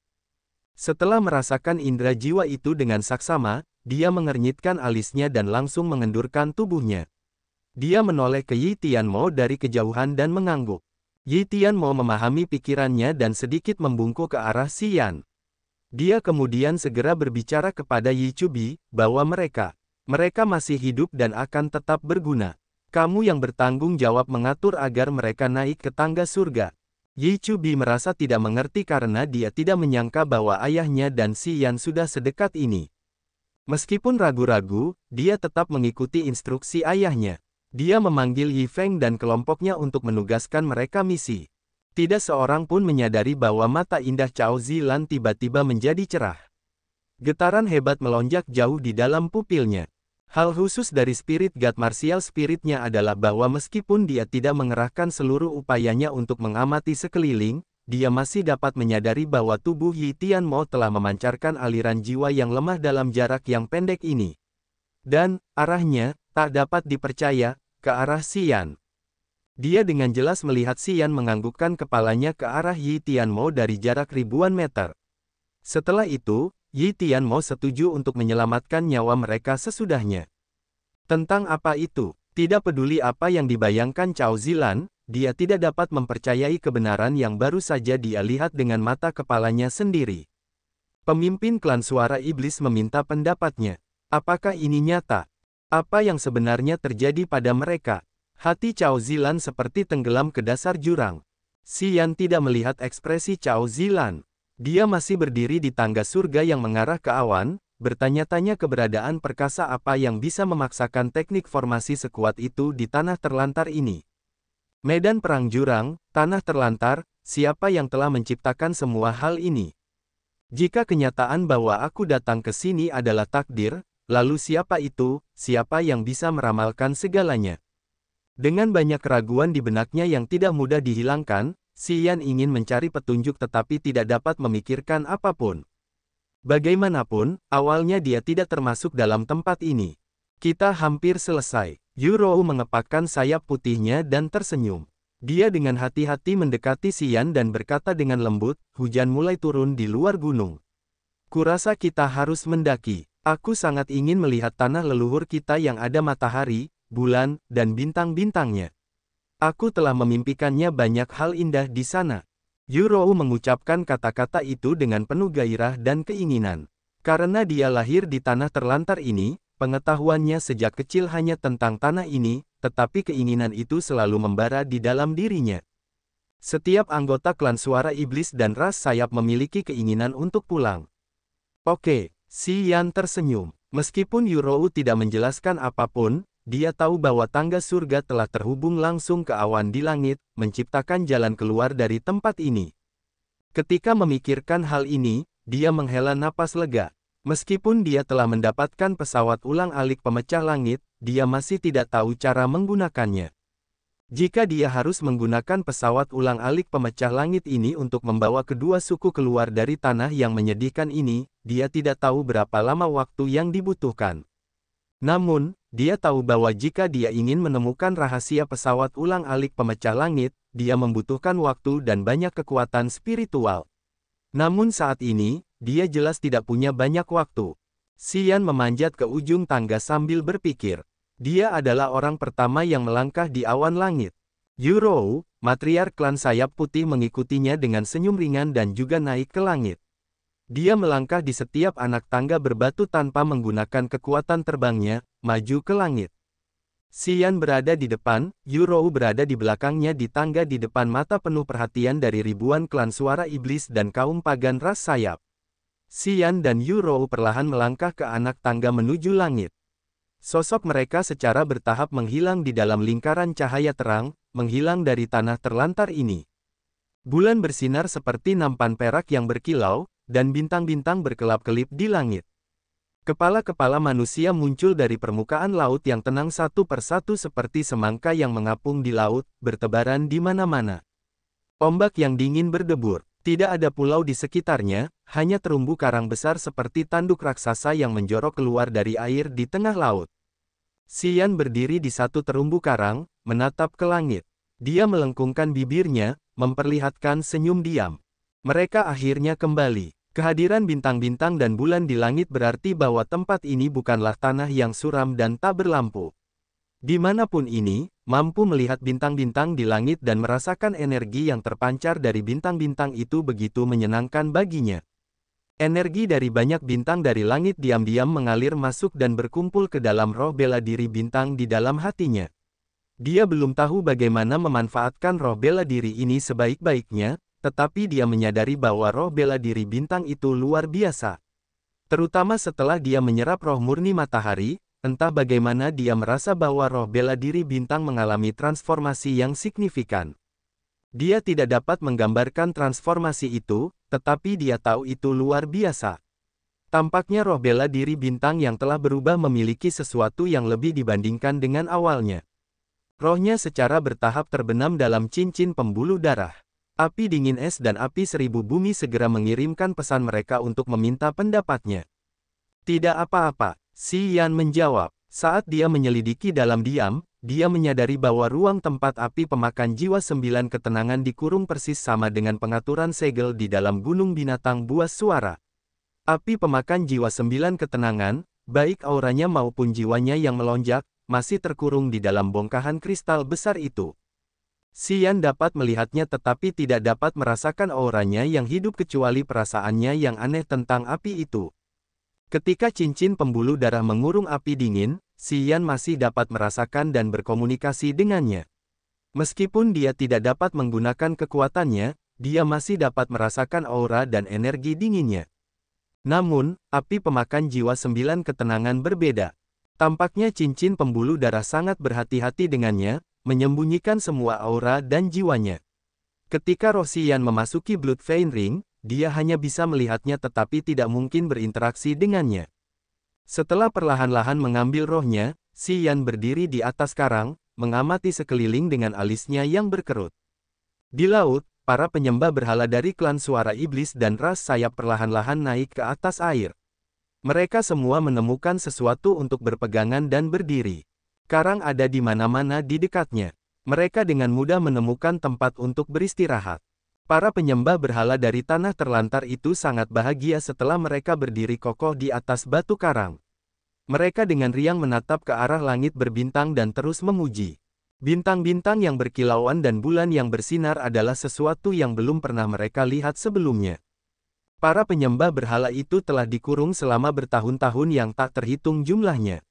Setelah merasakan indera jiwa itu dengan saksama, dia mengernyitkan alisnya dan langsung mengendurkan tubuhnya. Dia menoleh ke Yi Tianmo dari kejauhan dan mengangguk. Yi Tianmo memahami pikirannya dan sedikit membungkuk ke arah Xi Yan. Dia kemudian segera berbicara kepada Yi Chubi, bahwa mereka masih hidup dan akan tetap berguna. Kamu yang bertanggung jawab mengatur agar mereka naik ke tangga surga. Yi Chubi merasa tidak mengerti karena dia tidak menyangka bahwa ayahnya dan Xi Yan sudah sedekat ini. Meskipun ragu-ragu, dia tetap mengikuti instruksi ayahnya. Dia memanggil Yi Feng dan kelompoknya untuk menugaskan mereka misi. Tidak seorang pun menyadari bahwa mata indah Cao Zilan tiba-tiba menjadi cerah. Getaran hebat melonjak jauh di dalam pupilnya. Hal khusus dari spirit God martial spiritnya adalah bahwa meskipun dia tidak mengerahkan seluruh upayanya untuk mengamati sekeliling, dia masih dapat menyadari bahwa tubuh Yi Tianmo telah memancarkan aliran jiwa yang lemah dalam jarak yang pendek ini. Dan, arahnya, tak dapat dipercaya, ke arah Xi Yan. Dia dengan jelas melihat Xi Yan menganggukkan kepalanya ke arah Yi Tianmo dari jarak ribuan meter. Setelah itu, Yi Tianmo setuju untuk menyelamatkan nyawa mereka sesudahnya. Tentang apa itu, tidak peduli apa yang dibayangkan Cao Zilan, dia tidak dapat mempercayai kebenaran yang baru saja dia lihat dengan mata kepalanya sendiri. Pemimpin klan suara iblis meminta pendapatnya. Apakah ini nyata? Apa yang sebenarnya terjadi pada mereka? Hati Cao Zilan seperti tenggelam ke dasar jurang. Xi Yan tidak melihat ekspresi Cao Zilan. Dia masih berdiri di tangga surga yang mengarah ke awan, bertanya-tanya keberadaan perkasa apa yang bisa memaksakan teknik formasi sekuat itu di tanah terlantar ini. Medan perang jurang, tanah terlantar, siapa yang telah menciptakan semua hal ini? Jika kenyataan bahwa aku datang ke sini adalah takdir, lalu siapa itu, siapa yang bisa meramalkan segalanya? Dengan banyak keraguan di benaknya yang tidak mudah dihilangkan, Xi Yan ingin mencari petunjuk tetapi tidak dapat memikirkan apapun. Bagaimanapun, awalnya dia tidak termasuk dalam tempat ini. Kita hampir selesai. Yu Rou mengepakkan sayap putihnya dan tersenyum. Dia dengan hati-hati mendekati Xi Yan dan berkata dengan lembut, hujan mulai turun di luar gunung. Kurasa kita harus mendaki. Aku sangat ingin melihat tanah leluhur kita yang ada matahari, bulan, dan bintang-bintangnya. Aku telah memimpikannya banyak hal indah di sana. Yu Rou mengucapkan kata-kata itu dengan penuh gairah dan keinginan. Karena dia lahir di tanah terlantar ini, pengetahuannya sejak kecil hanya tentang tanah ini, tetapi keinginan itu selalu membara di dalam dirinya. Setiap anggota klan suara iblis dan ras sayap memiliki keinginan untuk pulang. Oke, Xi Yan tersenyum. Meskipun Yu Rou tidak menjelaskan apapun, dia tahu bahwa tangga surga telah terhubung langsung ke awan di langit, menciptakan jalan keluar dari tempat ini. Ketika memikirkan hal ini, dia menghela napas lega. Meskipun dia telah mendapatkan pesawat ulang-alik pemecah langit, dia masih tidak tahu cara menggunakannya. Jika dia harus menggunakan pesawat ulang-alik pemecah langit ini untuk membawa kedua suku keluar dari tanah yang menyedihkan ini, dia tidak tahu berapa lama waktu yang dibutuhkan. Namun, dia tahu bahwa jika dia ingin menemukan rahasia pesawat ulang-alik pemecah langit, dia membutuhkan waktu dan banyak kekuatan spiritual. Namun saat ini, dia jelas tidak punya banyak waktu. Xi Yan memanjat ke ujung tangga sambil berpikir. Dia adalah orang pertama yang melangkah di awan langit. Yu Rou, matriark klan sayap putih mengikutinya dengan senyum ringan dan juga naik ke langit. Dia melangkah di setiap anak tangga berbatu tanpa menggunakan kekuatan terbangnya, maju ke langit. Xi Yan berada di depan, Yu Rou berada di belakangnya di tangga di depan mata penuh perhatian dari ribuan klan suara iblis dan kaum pagan ras sayap. Xi Yan dan Yu Rou perlahan melangkah ke anak tangga menuju langit. Sosok mereka secara bertahap menghilang di dalam lingkaran cahaya terang, menghilang dari tanah terlantar ini. Bulan bersinar seperti nampan perak yang berkilau, dan bintang-bintang berkelap-kelip di langit. Kepala-kepala manusia muncul dari permukaan laut yang tenang satu persatu seperti semangka yang mengapung di laut, bertebaran di mana-mana. Ombak yang dingin berdebur. Tidak ada pulau di sekitarnya, hanya terumbu karang besar seperti tanduk raksasa yang menjorok keluar dari air di tengah laut. Xian berdiri di satu terumbu karang, menatap ke langit. Dia melengkungkan bibirnya, memperlihatkan senyum diam. Mereka akhirnya kembali. Kehadiran bintang-bintang dan bulan di langit berarti bahwa tempat ini bukanlah tanah yang suram dan tak berlampu. Dimanapun ini, mampu melihat bintang-bintang di langit dan merasakan energi yang terpancar dari bintang-bintang itu begitu menyenangkan baginya. Energi dari banyak bintang dari langit diam-diam mengalir masuk dan berkumpul ke dalam roh bela diri bintang di dalam hatinya. Dia belum tahu bagaimana memanfaatkan roh bela diri ini sebaik-baiknya, tetapi dia menyadari bahwa roh bela diri bintang itu luar biasa. Terutama setelah dia menyerap roh murni matahari, entah bagaimana dia merasa bahwa roh bela diri bintang mengalami transformasi yang signifikan. Dia tidak dapat menggambarkan transformasi itu, tetapi dia tahu itu luar biasa. Tampaknya roh bela diri bintang yang telah berubah memiliki sesuatu yang lebih dibandingkan dengan awalnya. Rohnya secara bertahap terbenam dalam cincin pembuluh darah. Api dingin es dan api seribu bumi segera mengirimkan pesan mereka untuk meminta pendapatnya. Tidak apa-apa, Xian menjawab. Saat dia menyelidiki dalam diam, dia menyadari bahwa ruang tempat api pemakan jiwa 9 ketenangan dikurung persis sama dengan pengaturan segel di dalam gunung binatang buas suara. Api pemakan jiwa 9 ketenangan, baik auranya maupun jiwanya yang melonjak, masih terkurung di dalam bongkahan kristal besar itu. Xian dapat melihatnya tetapi tidak dapat merasakan auranya yang hidup kecuali perasaannya yang aneh tentang api itu. Ketika cincin pembuluh darah mengurung api dingin, Xian masih dapat merasakan dan berkomunikasi dengannya. Meskipun dia tidak dapat menggunakan kekuatannya, dia masih dapat merasakan aura dan energi dinginnya. Namun, api pemakan jiwa 9 ketenangan berbeda. Tampaknya cincin pembuluh darah sangat berhati-hati dengannya, menyembunyikan semua aura dan jiwanya. Ketika roh Xian memasuki Blood Vein Ring, dia hanya bisa melihatnya tetapi tidak mungkin berinteraksi dengannya. Setelah perlahan-lahan mengambil rohnya, Xian berdiri di atas karang, mengamati sekeliling dengan alisnya yang berkerut. Di laut, para penyembah berhala dari klan suara iblis dan ras sayap perlahan-lahan naik ke atas air. Mereka semua menemukan sesuatu untuk berpegangan dan berdiri. Karang ada di mana-mana di dekatnya. Mereka dengan mudah menemukan tempat untuk beristirahat. Para penyembah berhala dari tanah terlantar itu sangat bahagia setelah mereka berdiri kokoh di atas batu karang. Mereka dengan riang menatap ke arah langit berbintang dan terus memuji. Bintang-bintang yang berkilauan dan bulan yang bersinar adalah sesuatu yang belum pernah mereka lihat sebelumnya. Para penyembah berhala itu telah dikurung selama bertahun-tahun yang tak terhitung jumlahnya.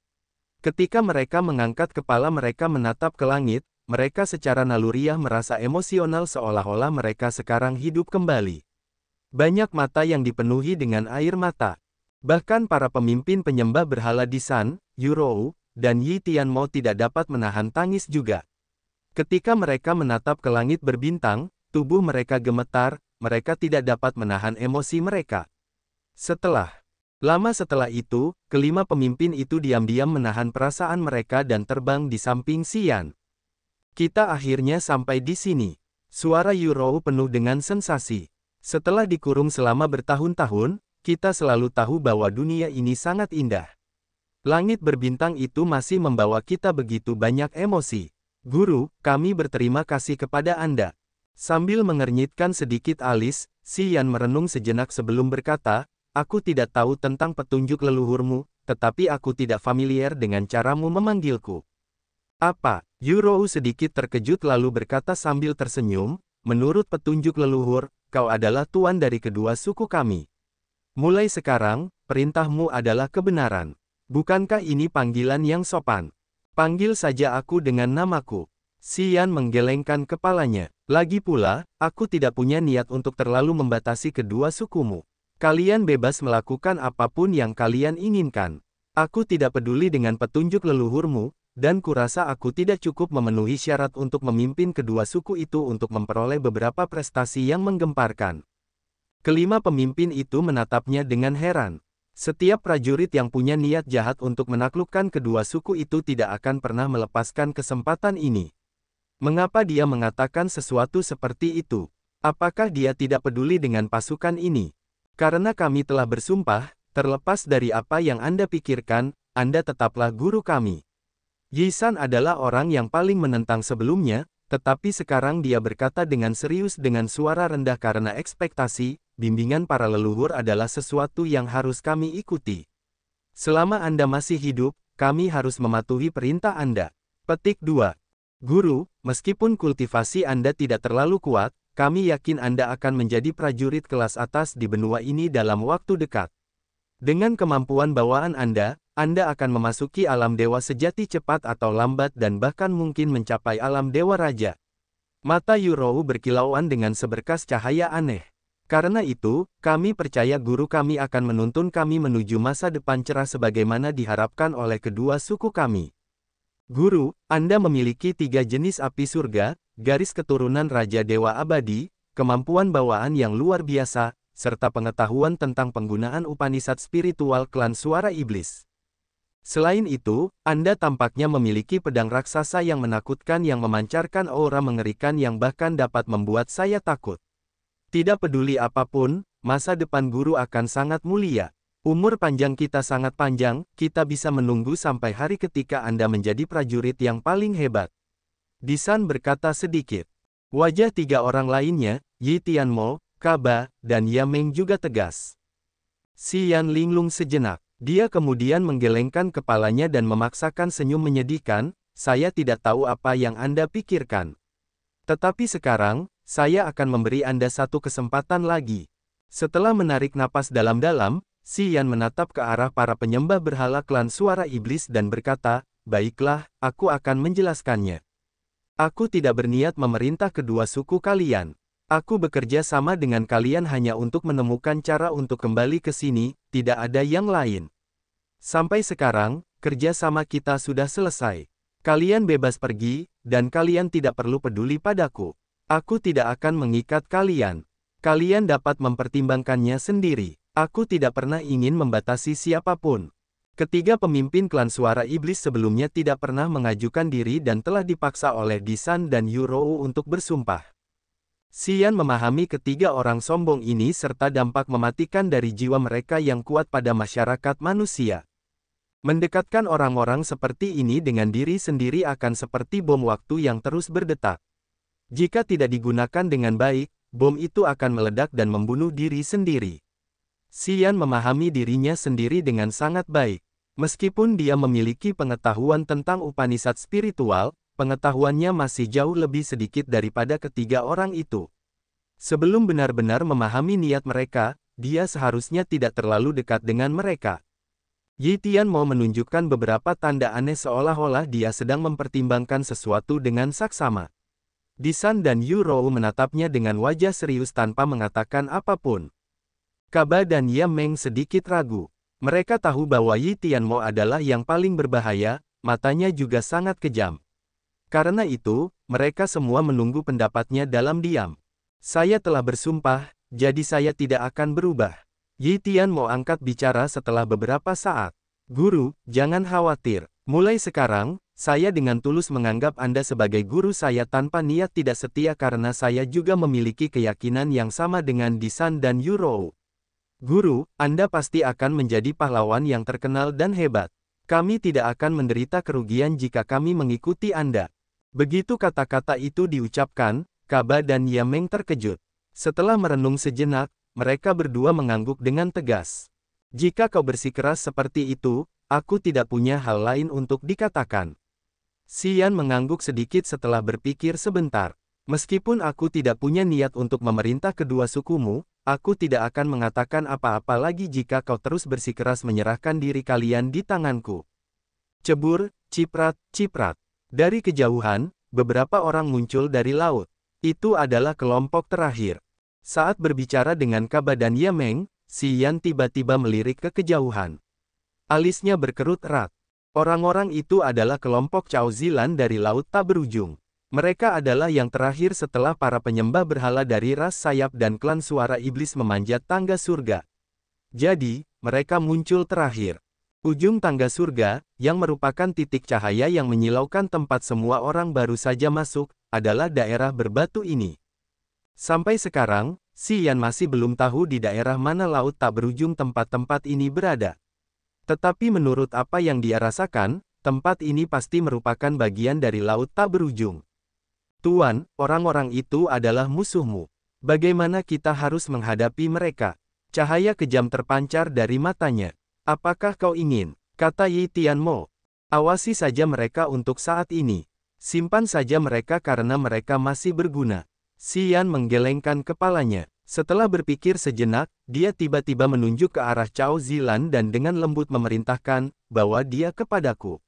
Ketika mereka mengangkat kepala mereka menatap ke langit, mereka secara naluriah merasa emosional seolah-olah mereka sekarang hidup kembali. Banyak mata yang dipenuhi dengan air mata. Bahkan para pemimpin penyembah berhala di San, Yurou, dan Yi Tianmo tidak dapat menahan tangis juga. Ketika mereka menatap ke langit berbintang, tubuh mereka gemetar, mereka tidak dapat menahan emosi mereka. Lama setelah itu, kelima pemimpin itu diam-diam menahan perasaan mereka dan terbang di samping Xian. Kita akhirnya sampai di sini. Suara Yurou penuh dengan sensasi. Setelah dikurung selama bertahun-tahun, kita selalu tahu bahwa dunia ini sangat indah. Langit berbintang itu masih membawa kita begitu banyak emosi. Guru, kami berterima kasih kepada Anda. Sambil mengernyitkan sedikit alis, Xian merenung sejenak sebelum berkata, aku tidak tahu tentang petunjuk leluhurmu, tetapi aku tidak familiar dengan caramu memanggilku. Apa? Yurou sedikit terkejut lalu berkata sambil tersenyum, menurut petunjuk leluhur, kau adalah tuan dari kedua suku kami. Mulai sekarang, perintahmu adalah kebenaran. Bukankah ini panggilan yang sopan? Panggil saja aku dengan namaku. Xian menggelengkan kepalanya. Lagi pula, aku tidak punya niat untuk terlalu membatasi kedua sukumu. Kalian bebas melakukan apapun yang kalian inginkan. Aku tidak peduli dengan petunjuk leluhurmu, dan kurasa aku tidak cukup memenuhi syarat untuk memimpin kedua suku itu untuk memperoleh beberapa prestasi yang menggemparkan. Kelima pemimpin itu menatapnya dengan heran. Setiap prajurit yang punya niat jahat untuk menaklukkan kedua suku itu tidak akan pernah melepaskan kesempatan ini. Mengapa dia mengatakan sesuatu seperti itu? Apakah dia tidak peduli dengan pasukan ini? Karena kami telah bersumpah, terlepas dari apa yang Anda pikirkan, Anda tetaplah guru kami. Yi San adalah orang yang paling menentang sebelumnya, tetapi sekarang dia berkata dengan serius dengan suara rendah karena ekspektasi, bimbingan para leluhur adalah sesuatu yang harus kami ikuti. Selama Anda masih hidup, kami harus mematuhi perintah Anda. Petik 2. Guru, meskipun kultivasi Anda tidak terlalu kuat, kami yakin Anda akan menjadi prajurit kelas atas di benua ini dalam waktu dekat. Dengan kemampuan bawaan Anda akan memasuki alam dewa sejati cepat atau lambat dan bahkan mungkin mencapai alam dewa raja. Mata Yurou berkilauan dengan seberkas cahaya aneh. Karena itu, kami percaya guru kami akan menuntun kami menuju masa depan cerah sebagaimana diharapkan oleh kedua suku kami. Guru, Anda memiliki 3 jenis api surga, garis keturunan Raja Dewa Abadi, kemampuan bawaan yang luar biasa, serta pengetahuan tentang penggunaan Upanishad spiritual klan suara iblis. Selain itu, Anda tampaknya memiliki pedang raksasa yang menakutkan yang memancarkan aura mengerikan yang bahkan dapat membuat saya takut. Tidak peduli apapun, masa depan guru akan sangat mulia. Umur panjang kita sangat panjang, kita bisa menunggu sampai hari ketika Anda menjadi prajurit yang paling hebat. Di San berkata sedikit. Wajah 3 orang lainnya, Yi Tianmo, Kaba, dan Yameng juga tegas. Si Yan linglung sejenak. Dia kemudian menggelengkan kepalanya dan memaksakan senyum menyedihkan, saya tidak tahu apa yang Anda pikirkan. Tetapi sekarang, saya akan memberi Anda satu kesempatan lagi. Setelah menarik napas dalam-dalam, Si Yan menatap ke arah para penyembah berhala klan suara iblis dan berkata, baiklah, aku akan menjelaskannya. Aku tidak berniat memerintah kedua suku kalian. Aku bekerja sama dengan kalian hanya untuk menemukan cara untuk kembali ke sini, tidak ada yang lain. Sampai sekarang, kerja sama kita sudah selesai. Kalian bebas pergi, dan kalian tidak perlu peduli padaku. Aku tidak akan mengikat kalian. Kalian dapat mempertimbangkannya sendiri. Aku tidak pernah ingin membatasi siapapun. Ketiga pemimpin klan suara iblis sebelumnya tidak pernah mengajukan diri dan telah dipaksa oleh Di San dan Yurou untuk bersumpah. Si Yan memahami ketiga orang sombong ini serta dampak mematikan dari jiwa mereka yang kuat pada masyarakat manusia. Mendekatkan orang-orang seperti ini dengan diri sendiri akan seperti bom waktu yang terus berdetak. Jika tidak digunakan dengan baik, bom itu akan meledak dan membunuh diri sendiri. Si Yan memahami dirinya sendiri dengan sangat baik. Meskipun dia memiliki pengetahuan tentang Upanishad spiritual, pengetahuannya masih jauh lebih sedikit daripada ketiga orang itu. Sebelum benar-benar memahami niat mereka, dia seharusnya tidak terlalu dekat dengan mereka. Yi Tian mau menunjukkan beberapa tanda aneh seolah-olah dia sedang mempertimbangkan sesuatu dengan saksama. Di San dan Yurou menatapnya dengan wajah serius tanpa mengatakan apapun. Kaba dan Yameng sedikit ragu. Mereka tahu bahwa Yi Tianmo adalah yang paling berbahaya, matanya juga sangat kejam. Karena itu, mereka semua menunggu pendapatnya dalam diam. Saya telah bersumpah, jadi saya tidak akan berubah. Yi Tianmo angkat bicara setelah beberapa saat. Guru, jangan khawatir. Mulai sekarang, saya dengan tulus menganggap Anda sebagai guru saya tanpa niat tidak setia karena saya juga memiliki keyakinan yang sama dengan Di San dan Yurou. Guru, Anda pasti akan menjadi pahlawan yang terkenal dan hebat. Kami tidak akan menderita kerugian jika kami mengikuti Anda. Begitu kata-kata itu diucapkan, Kaba dan Yameng terkejut. Setelah merenung sejenak, mereka berdua mengangguk dengan tegas. Jika kau bersikeras seperti itu, aku tidak punya hal lain untuk dikatakan. Si Yan mengangguk sedikit setelah berpikir sebentar. Meskipun aku tidak punya niat untuk memerintah kedua sukumu, aku tidak akan mengatakan apa-apa lagi jika kau terus bersikeras menyerahkan diri kalian di tanganku. Cebur, ciprat, ciprat. Dari kejauhan, beberapa orang muncul dari laut. Itu adalah kelompok terakhir. Saat berbicara dengan Kaba dan Yameng, Si Yan tiba-tiba melirik ke kejauhan. Alisnya berkerut erat. Orang-orang itu adalah kelompok Cao Zilan dari Laut Tak Berujung. Mereka adalah yang terakhir setelah para penyembah berhala dari ras sayap dan klan suara iblis memanjat tangga surga. Jadi, mereka muncul terakhir. Ujung tangga surga, yang merupakan titik cahaya yang menyilaukan tempat semua orang baru saja masuk, adalah daerah berbatu ini. Sampai sekarang, Xian masih belum tahu di daerah mana laut tak berujung tempat-tempat ini berada. Tetapi menurut apa yang dia rasakan, tempat ini pasti merupakan bagian dari laut tak berujung. Tuan, orang-orang itu adalah musuhmu. Bagaimana kita harus menghadapi mereka? Cahaya kejam terpancar dari matanya. Apakah kau ingin? Kata Yi Tianmo. Awasi saja mereka untuk saat ini. Simpan saja mereka karena mereka masih berguna. Xian menggelengkan kepalanya. Setelah berpikir sejenak, dia tiba-tiba menunjuk ke arah Cao Zilan dan dengan lembut memerintahkan, "Bawa dia kepadaku."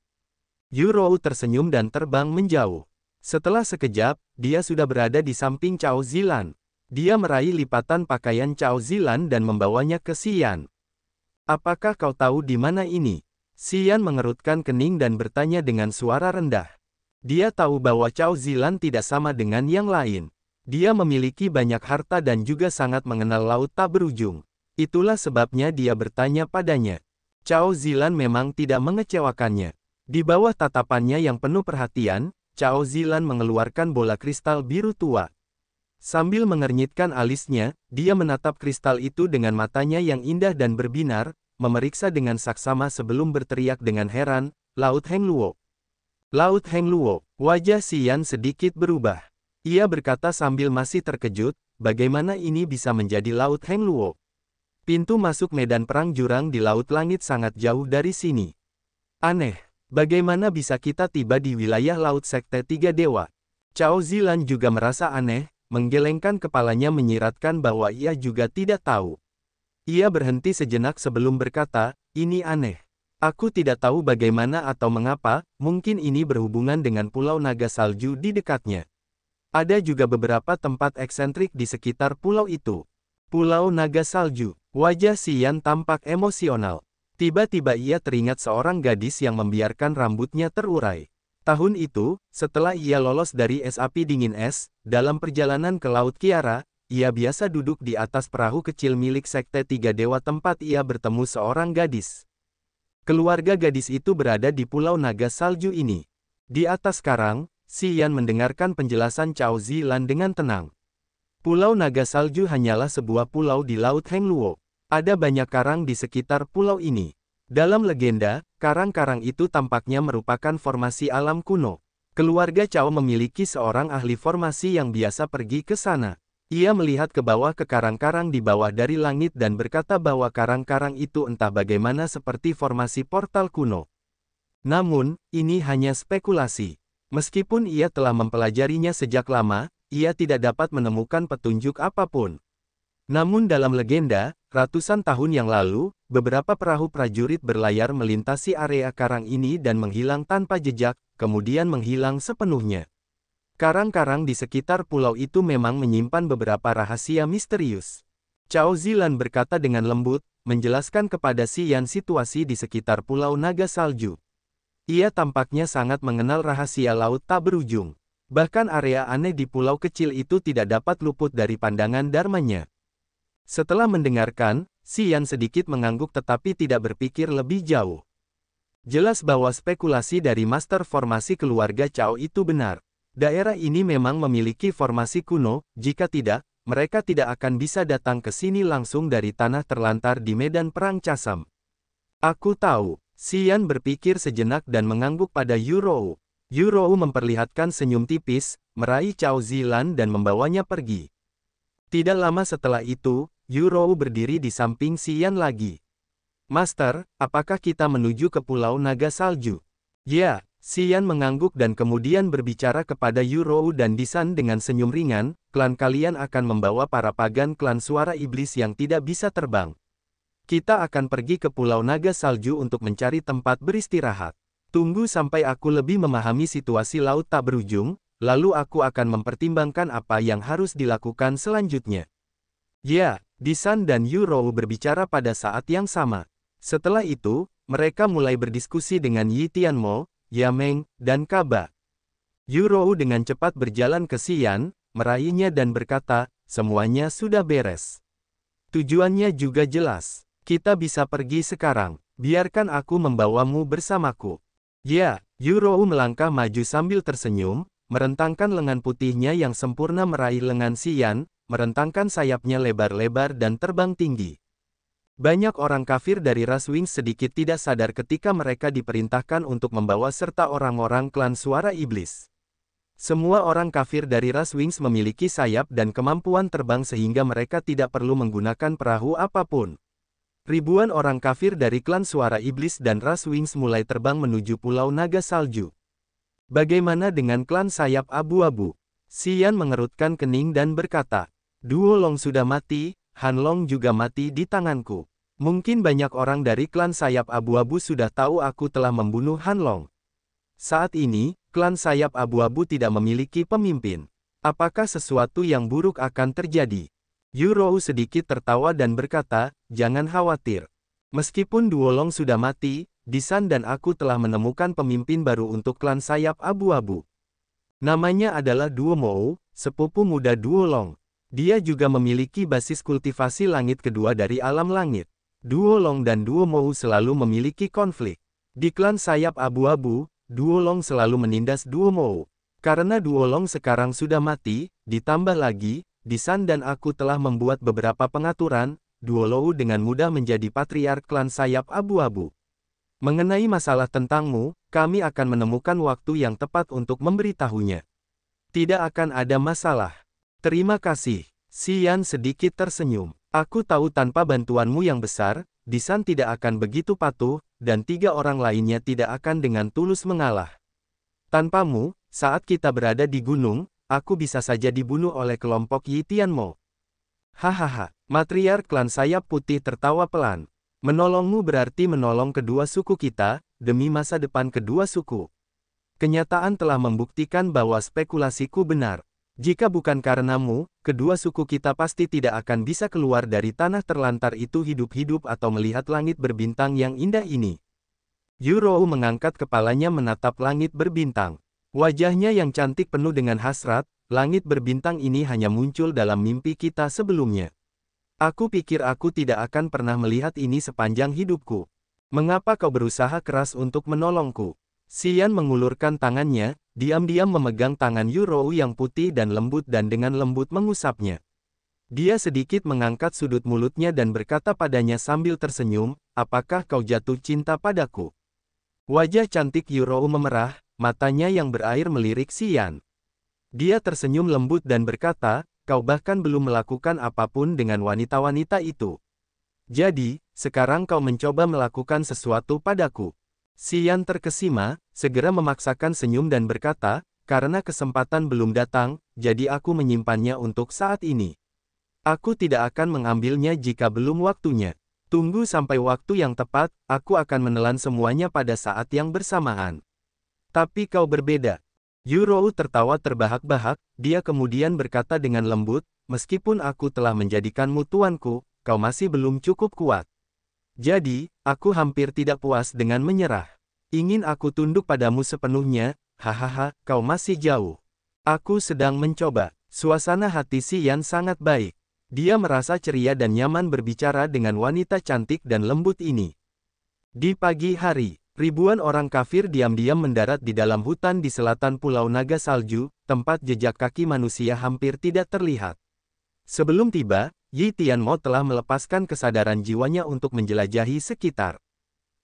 Yu Rou tersenyum dan terbang menjauh. Setelah sekejap, dia sudah berada di samping Cao Zilan. Dia meraih lipatan pakaian Cao Zilan dan membawanya ke Xian. "Apakah kau tahu di mana ini?" Xian mengerutkan kening dan bertanya dengan suara rendah. Dia tahu bahwa Cao Zilan tidak sama dengan yang lain. Dia memiliki banyak harta dan juga sangat mengenal laut tak berujung. Itulah sebabnya dia bertanya padanya. Cao Zilan memang tidak mengecewakannya. Di bawah tatapannya yang penuh perhatian, Cao Zilan mengeluarkan bola kristal biru tua. Sambil mengernyitkan alisnya, dia menatap kristal itu dengan matanya yang indah dan berbinar, memeriksa dengan saksama sebelum berteriak dengan heran, "Laut Heng Luo! Laut Heng Luo!" Wajah Xian sedikit berubah. Ia berkata sambil masih terkejut, bagaimana ini bisa menjadi Laut Heng Luo? Pintu masuk medan perang jurang di Laut Langit sangat jauh dari sini. Aneh. Bagaimana bisa kita tiba di wilayah Laut Sekte Tiga Dewa? Cao Zilan juga merasa aneh, menggelengkan kepalanya menyiratkan bahwa ia juga tidak tahu. Ia berhenti sejenak sebelum berkata, "Ini aneh. Aku tidak tahu bagaimana atau mengapa, mungkin ini berhubungan dengan Pulau Naga Salju di dekatnya. Ada juga beberapa tempat eksentrik di sekitar pulau itu." Pulau Naga Salju. Wajah Xian tampak emosional. Tiba-tiba ia teringat seorang gadis yang membiarkan rambutnya terurai. Tahun itu, setelah ia lolos dari es api dingin es, dalam perjalanan ke Laut Kiara, ia biasa duduk di atas perahu kecil milik Sekte Tiga Dewa tempat ia bertemu seorang gadis. Keluarga gadis itu berada di Pulau Naga Salju ini. Di atas karang, Xian mendengarkan penjelasan Cao Zilan dengan tenang. Pulau Naga Salju hanyalah sebuah pulau di Laut Heng Luo. Ada banyak karang di sekitar pulau ini. Dalam legenda, karang-karang itu tampaknya merupakan formasi alam kuno. Keluarga Cao memiliki seorang ahli formasi yang biasa pergi ke sana. Ia melihat ke bawah ke karang-karang di bawah dari langit dan berkata bahwa karang-karang itu entah bagaimana seperti formasi portal kuno. Namun, ini hanya spekulasi. Meskipun ia telah mempelajarinya sejak lama, ia tidak dapat menemukan petunjuk apapun. Namun dalam legenda, ratusan tahun yang lalu, beberapa perahu prajurit berlayar melintasi area karang ini dan menghilang tanpa jejak, kemudian menghilang sepenuhnya. Karang-karang di sekitar pulau itu memang menyimpan beberapa rahasia misterius. Cao Zilan berkata dengan lembut, menjelaskan kepada Xian situasi di sekitar Pulau Naga Salju. Ia tampaknya sangat mengenal rahasia laut tak berujung. Bahkan area aneh di pulau kecil itu tidak dapat luput dari pandangan dharmanya. Setelah mendengarkan, Xian sedikit mengangguk tetapi tidak berpikir lebih jauh. Jelas bahwa spekulasi dari master formasi keluarga Cao itu benar. Daerah ini memang memiliki formasi kuno, jika tidak, mereka tidak akan bisa datang ke sini langsung dari tanah terlantar di medan perang Casam. Aku tahu. Xian berpikir sejenak dan mengangguk pada Yu Rou. Yu Rou memperlihatkan senyum tipis, meraih Cao Zilan dan membawanya pergi. Tidak lama setelah itu, Yu Rou berdiri di samping Xian lagi. "Master, apakah kita menuju ke Pulau Naga Salju?" "Ya." Xian mengangguk dan kemudian berbicara kepada Yu Rou dan Disan dengan senyum ringan, "Klan kalian akan membawa para pagan klan suara iblis yang tidak bisa terbang. Kita akan pergi ke Pulau Naga Salju untuk mencari tempat beristirahat. Tunggu sampai aku lebih memahami situasi laut tak berujung, lalu aku akan mempertimbangkan apa yang harus dilakukan selanjutnya." "Ya." Disan dan Yu Rou berbicara pada saat yang sama. Setelah itu, mereka mulai berdiskusi dengan Yi Tianmo, Yameng, dan Kaba. Yu Rou dengan cepat berjalan ke Xian, meraihnya dan berkata, "Semuanya sudah beres. Tujuannya juga jelas. Kita bisa pergi sekarang. Biarkan aku membawamu bersamaku." "Ya." Yu Rou melangkah maju sambil tersenyum, merentangkan lengan putihnya yang sempurna meraih lengan Xian, merentangkan sayapnya lebar-lebar dan terbang tinggi. Banyak orang kafir dari ras Wings sedikit tidak sadar ketika mereka diperintahkan untuk membawa serta orang-orang klan suara iblis. Semua orang kafir dari ras Wings memiliki sayap dan kemampuan terbang sehingga mereka tidak perlu menggunakan perahu apapun. Ribuan orang kafir dari klan suara iblis dan ras Wings mulai terbang menuju Pulau Naga Salju. Bagaimana dengan klan sayap abu-abu? Xian mengerutkan kening dan berkata, Duo Long sudah mati, Han Long juga mati di tanganku. Mungkin banyak orang dari klan sayap abu-abu sudah tahu aku telah membunuh Han Long. Saat ini, klan sayap abu-abu tidak memiliki pemimpin. Apakah sesuatu yang buruk akan terjadi? Yu Rou sedikit tertawa dan berkata, jangan khawatir. Meskipun Duo Long sudah mati, Disan dan aku telah menemukan pemimpin baru untuk klan sayap abu-abu. Namanya adalah Duo Mou, sepupu muda Duo Long. Dia juga memiliki basis kultivasi langit kedua dari alam langit. Duo Long dan Duo Mou selalu memiliki konflik. Di klan sayap abu-abu, Duo Long selalu menindas Duo Mou. Karena Duo Long sekarang sudah mati, ditambah lagi, Disan dan aku telah membuat beberapa pengaturan, Duo Lou dengan mudah menjadi patriark klan sayap abu-abu. Mengenai masalah tentangmu, kami akan menemukan waktu yang tepat untuk memberitahunya. Tidak akan ada masalah. Terima kasih. Xian sedikit tersenyum. Aku tahu tanpa bantuanmu yang besar, Disan tidak akan begitu patuh, dan 3 orang lainnya tidak akan dengan tulus mengalah. Tanpamu, saat kita berada di gunung, aku bisa saja dibunuh oleh kelompok Yi Tianmo. Hahaha, matriark klan sayap putih tertawa pelan. Menolongmu berarti menolong kedua suku kita, demi masa depan kedua suku. Kenyataan telah membuktikan bahwa spekulasiku benar. Jika bukan karenamu, kedua suku kita pasti tidak akan bisa keluar dari tanah terlantar itu hidup-hidup atau melihat langit berbintang yang indah ini. Yu Rou mengangkat kepalanya menatap langit berbintang. Wajahnya yang cantik penuh dengan hasrat, langit berbintang ini hanya muncul dalam mimpi kita sebelumnya. Aku pikir aku tidak akan pernah melihat ini sepanjang hidupku. Mengapa kau berusaha keras untuk menolongku? Xian mengulurkan tangannya, diam-diam memegang tangan Yu Rou yang putih dan lembut dan dengan lembut mengusapnya. Dia sedikit mengangkat sudut mulutnya dan berkata padanya sambil tersenyum, apakah kau jatuh cinta padaku? Wajah cantik Yu Rou memerah, matanya yang berair melirik Xian. Dia tersenyum lembut dan berkata, kau bahkan belum melakukan apapun dengan wanita-wanita itu. Jadi, sekarang kau mencoba melakukan sesuatu padaku. Xian terkesima, segera memaksakan senyum dan berkata, karena kesempatan belum datang, jadi aku menyimpannya untuk saat ini. Aku tidak akan mengambilnya jika belum waktunya. Tunggu sampai waktu yang tepat, aku akan menelan semuanya pada saat yang bersamaan. Tapi kau berbeda. Yu Rou tertawa terbahak-bahak, dia kemudian berkata dengan lembut, meskipun aku telah menjadikanmu tuanku, kau masih belum cukup kuat. Jadi, aku hampir tidak puas dengan menyerah. Ingin aku tunduk padamu sepenuhnya, hahaha, kau masih jauh. Aku sedang mencoba. Suasana hati Xian sangat baik. Dia merasa ceria dan nyaman berbicara dengan wanita cantik dan lembut ini. Di pagi hari, ribuan orang kafir diam-diam mendarat di dalam hutan di selatan Pulau Naga Salju, tempat jejak kaki manusia hampir tidak terlihat. Sebelum tiba, Yi Tianmo telah melepaskan kesadaran jiwanya untuk menjelajahi sekitar.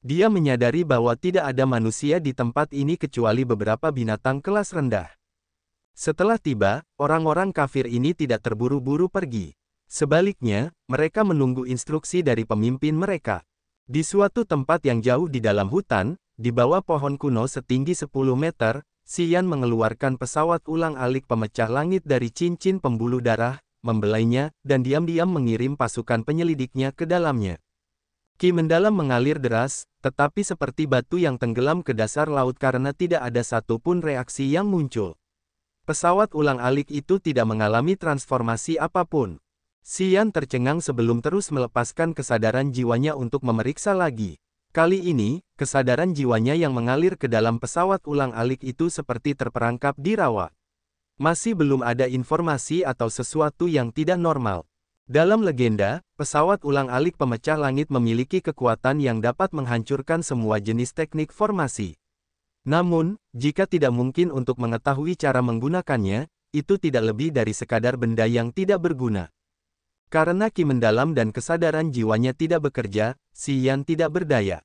Dia menyadari bahwa tidak ada manusia di tempat ini kecuali beberapa binatang kelas rendah. Setelah tiba, orang-orang kafir ini tidak terburu-buru pergi. Sebaliknya, mereka menunggu instruksi dari pemimpin mereka. Di suatu tempat yang jauh di dalam hutan, di bawah pohon kuno setinggi 10 meter, Xian mengeluarkan pesawat ulang-alik pemecah langit dari cincin pembuluh darah, membelainya, dan diam-diam mengirim pasukan penyelidiknya ke dalamnya. Ki mendalam mengalir deras, tetapi seperti batu yang tenggelam ke dasar laut karena tidak ada satupun reaksi yang muncul. Pesawat ulang-alik itu tidak mengalami transformasi apapun. Xian tercengang sebelum terus melepaskan kesadaran jiwanya untuk memeriksa lagi. Kali ini, kesadaran jiwanya yang mengalir ke dalam pesawat ulang-alik itu seperti terperangkap di rawa. Masih belum ada informasi atau sesuatu yang tidak normal. Dalam legenda, pesawat ulang-alik pemecah langit memiliki kekuatan yang dapat menghancurkan semua jenis teknik formasi. Namun, jika tidak mungkin untuk mengetahui cara menggunakannya, itu tidak lebih dari sekadar benda yang tidak berguna. Karena ki mendalam dan kesadaran jiwanya tidak bekerja, Si Yan tidak berdaya.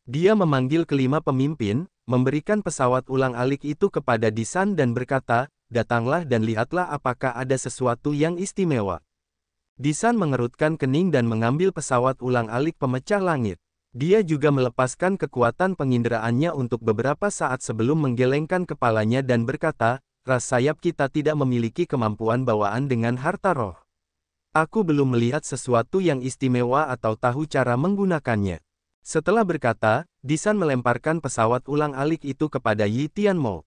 Dia memanggil kelima pemimpin, memberikan pesawat ulang-alik itu kepada Disan dan berkata, "Datanglah dan lihatlah apakah ada sesuatu yang istimewa." Disan mengerutkan kening dan mengambil pesawat ulang-alik pemecah langit. Dia juga melepaskan kekuatan penginderaannya untuk beberapa saat sebelum menggelengkan kepalanya dan berkata, "Ras sayap kita tidak memiliki kemampuan bawaan dengan harta roh. Aku belum melihat sesuatu yang istimewa atau tahu cara menggunakannya." Setelah berkata, Disan melemparkan pesawat ulang-alik itu kepada Yi Tianmo.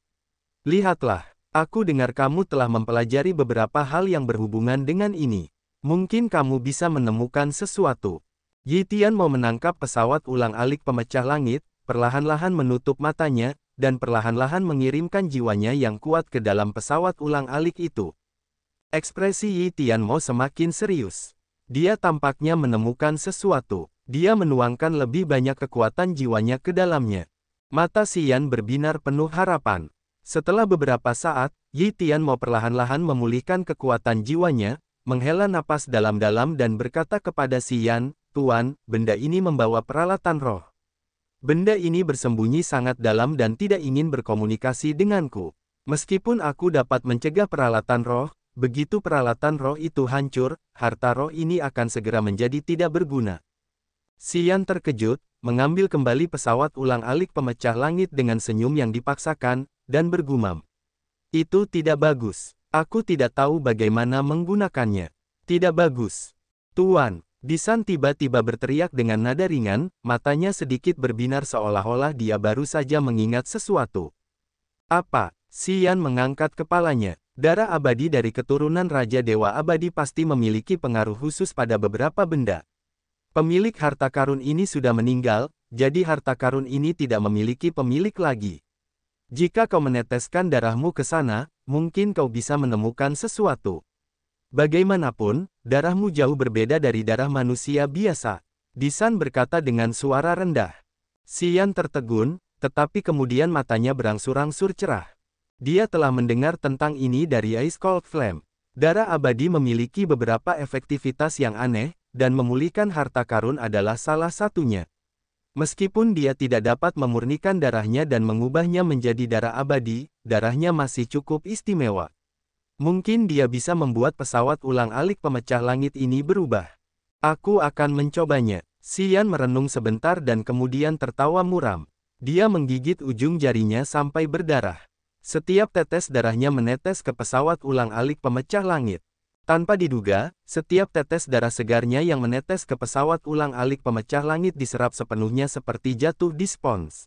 "Lihatlah, aku dengar kamu telah mempelajari beberapa hal yang berhubungan dengan ini. Mungkin kamu bisa menemukan sesuatu." Yi Tianmo menangkap pesawat ulang-alik pemecah langit, perlahan-lahan menutup matanya, dan perlahan-lahan mengirimkan jiwanya yang kuat ke dalam pesawat ulang-alik itu. Ekspresi Yi Tianmo semakin serius. Dia tampaknya menemukan sesuatu. Dia menuangkan lebih banyak kekuatan jiwanya ke dalamnya. Mata Si Yan berbinar penuh harapan. Setelah beberapa saat, Yi Tianmo perlahan-lahan memulihkan kekuatan jiwanya, menghela napas dalam-dalam dan berkata kepada Si Yan, "Tuan, benda ini membawa peralatan roh. Benda ini bersembunyi sangat dalam dan tidak ingin berkomunikasi denganku. Meskipun aku dapat mencegah peralatan roh, begitu peralatan roh itu hancur, harta roh ini akan segera menjadi tidak berguna." Si Yan terkejut, mengambil kembali pesawat ulang-alik pemecah langit dengan senyum yang dipaksakan, dan bergumam, "Itu tidak bagus. Aku tidak tahu bagaimana menggunakannya." "Tidak bagus, Tuan." Disan tiba-tiba berteriak dengan nada ringan, matanya sedikit berbinar seolah-olah dia baru saja mengingat sesuatu. "Apa?" Si Yan mengangkat kepalanya. Darah abadi dari keturunan Raja Dewa Abadi pasti memiliki pengaruh khusus pada beberapa benda. Pemilik harta karun ini sudah meninggal, jadi harta karun ini tidak memiliki pemilik lagi. Jika kau meneteskan darahmu ke sana, mungkin kau bisa menemukan sesuatu. Bagaimanapun, darahmu jauh berbeda dari darah manusia biasa. Disan berkata dengan suara rendah. Si Yan tertegun, tetapi kemudian matanya berangsur-angsur cerah. Dia telah mendengar tentang ini dari Ice Cold Flame. Darah abadi memiliki beberapa efektivitas yang aneh, dan memulihkan harta karun adalah salah satunya. Meskipun dia tidak dapat memurnikan darahnya dan mengubahnya menjadi darah abadi, darahnya masih cukup istimewa. Mungkin dia bisa membuat pesawat ulang-alik pemecah langit ini berubah. Aku akan mencobanya. Si Yan merenung sebentar dan kemudian tertawa muram. Dia menggigit ujung jarinya sampai berdarah. Setiap tetes darahnya menetes ke pesawat ulang-alik pemecah langit. Tanpa diduga, setiap tetes darah segarnya yang menetes ke pesawat ulang-alik pemecah langit diserap sepenuhnya seperti jatuh di spons.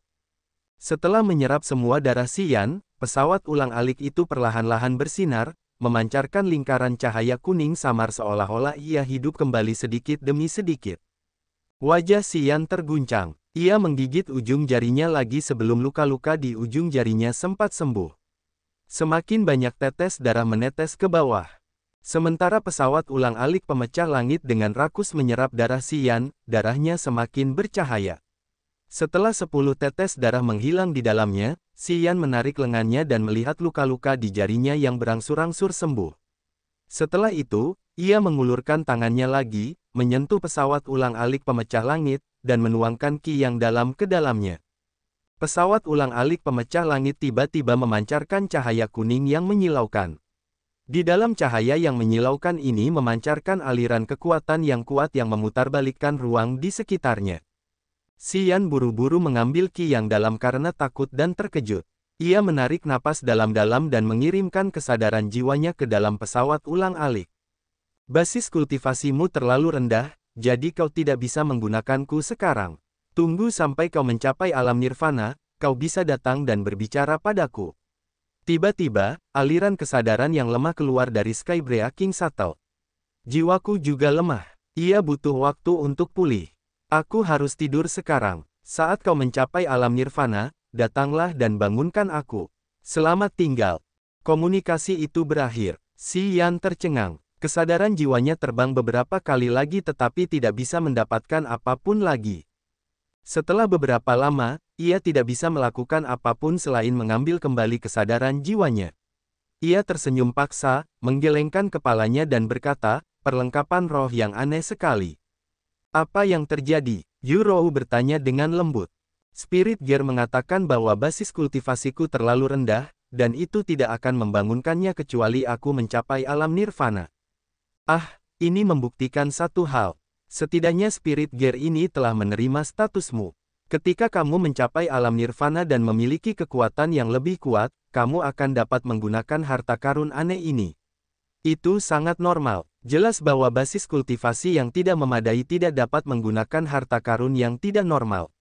Setelah menyerap semua darah Si Yan, pesawat ulang-alik itu perlahan-lahan bersinar, memancarkan lingkaran cahaya kuning samar seolah-olah ia hidup kembali sedikit demi sedikit. Wajah Si Yan terguncang. Ia menggigit ujung jarinya lagi sebelum luka-luka di ujung jarinya sempat sembuh. Semakin banyak tetes darah menetes ke bawah. Sementara pesawat ulang-alik pemecah langit dengan rakus menyerap darah Si Yan, darahnya semakin bercahaya. Setelah 10 tetes darah menghilang di dalamnya, Si Yan menarik lengannya dan melihat luka-luka di jarinya yang berangsur-angsur sembuh. Setelah itu, ia mengulurkan tangannya lagi, menyentuh pesawat ulang-alik pemecah langit, dan menuangkan ki yang dalam ke dalamnya. Pesawat ulang-alik pemecah langit tiba-tiba memancarkan cahaya kuning yang menyilaukan. Di dalam cahaya yang menyilaukan ini memancarkan aliran kekuatan yang kuat yang memutarbalikkan ruang di sekitarnya. Si Yan buru-buru mengambil ki yang dalam karena takut dan terkejut. Ia menarik napas dalam-dalam dan mengirimkan kesadaran jiwanya ke dalam pesawat ulang-alik. "Basis kultivasimu terlalu rendah, jadi kau tidak bisa menggunakanku sekarang. Tunggu sampai kau mencapai alam nirvana, kau bisa datang dan berbicara padaku." Tiba-tiba, aliran kesadaran yang lemah keluar dari Skybrea King Shuttle. "Jiwaku juga lemah. Ia butuh waktu untuk pulih. Aku harus tidur sekarang. Saat kau mencapai alam nirvana, datanglah dan bangunkan aku. Selamat tinggal." Komunikasi itu berakhir. Si Yan tercengang. Kesadaran jiwanya terbang beberapa kali lagi tetapi tidak bisa mendapatkan apapun lagi. Setelah beberapa lama, ia tidak bisa melakukan apapun selain mengambil kembali kesadaran jiwanya. Ia tersenyum paksa, menggelengkan kepalanya dan berkata, perlengkapan roh yang aneh sekali. Apa yang terjadi? Yu Rou bertanya dengan lembut. Spirit Gear mengatakan bahwa basis kultivasiku terlalu rendah, dan itu tidak akan membangunkannya kecuali aku mencapai alam nirvana. Ah, ini membuktikan satu hal. Setidaknya Spirit Gear ini telah menerima statusmu. Ketika kamu mencapai alam nirvana dan memiliki kekuatan yang lebih kuat, kamu akan dapat menggunakan harta karun aneh ini. Itu sangat normal. Jelas bahwa basis kultivasi yang tidak memadai tidak dapat menggunakan harta karun yang tidak normal.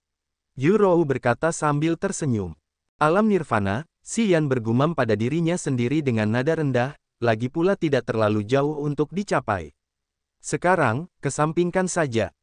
Yu Rou berkata sambil tersenyum. Alam nirvana, Xi Yan bergumam pada dirinya sendiri dengan nada rendah, lagi pula tidak terlalu jauh untuk dicapai. Sekarang, kesampingkan saja.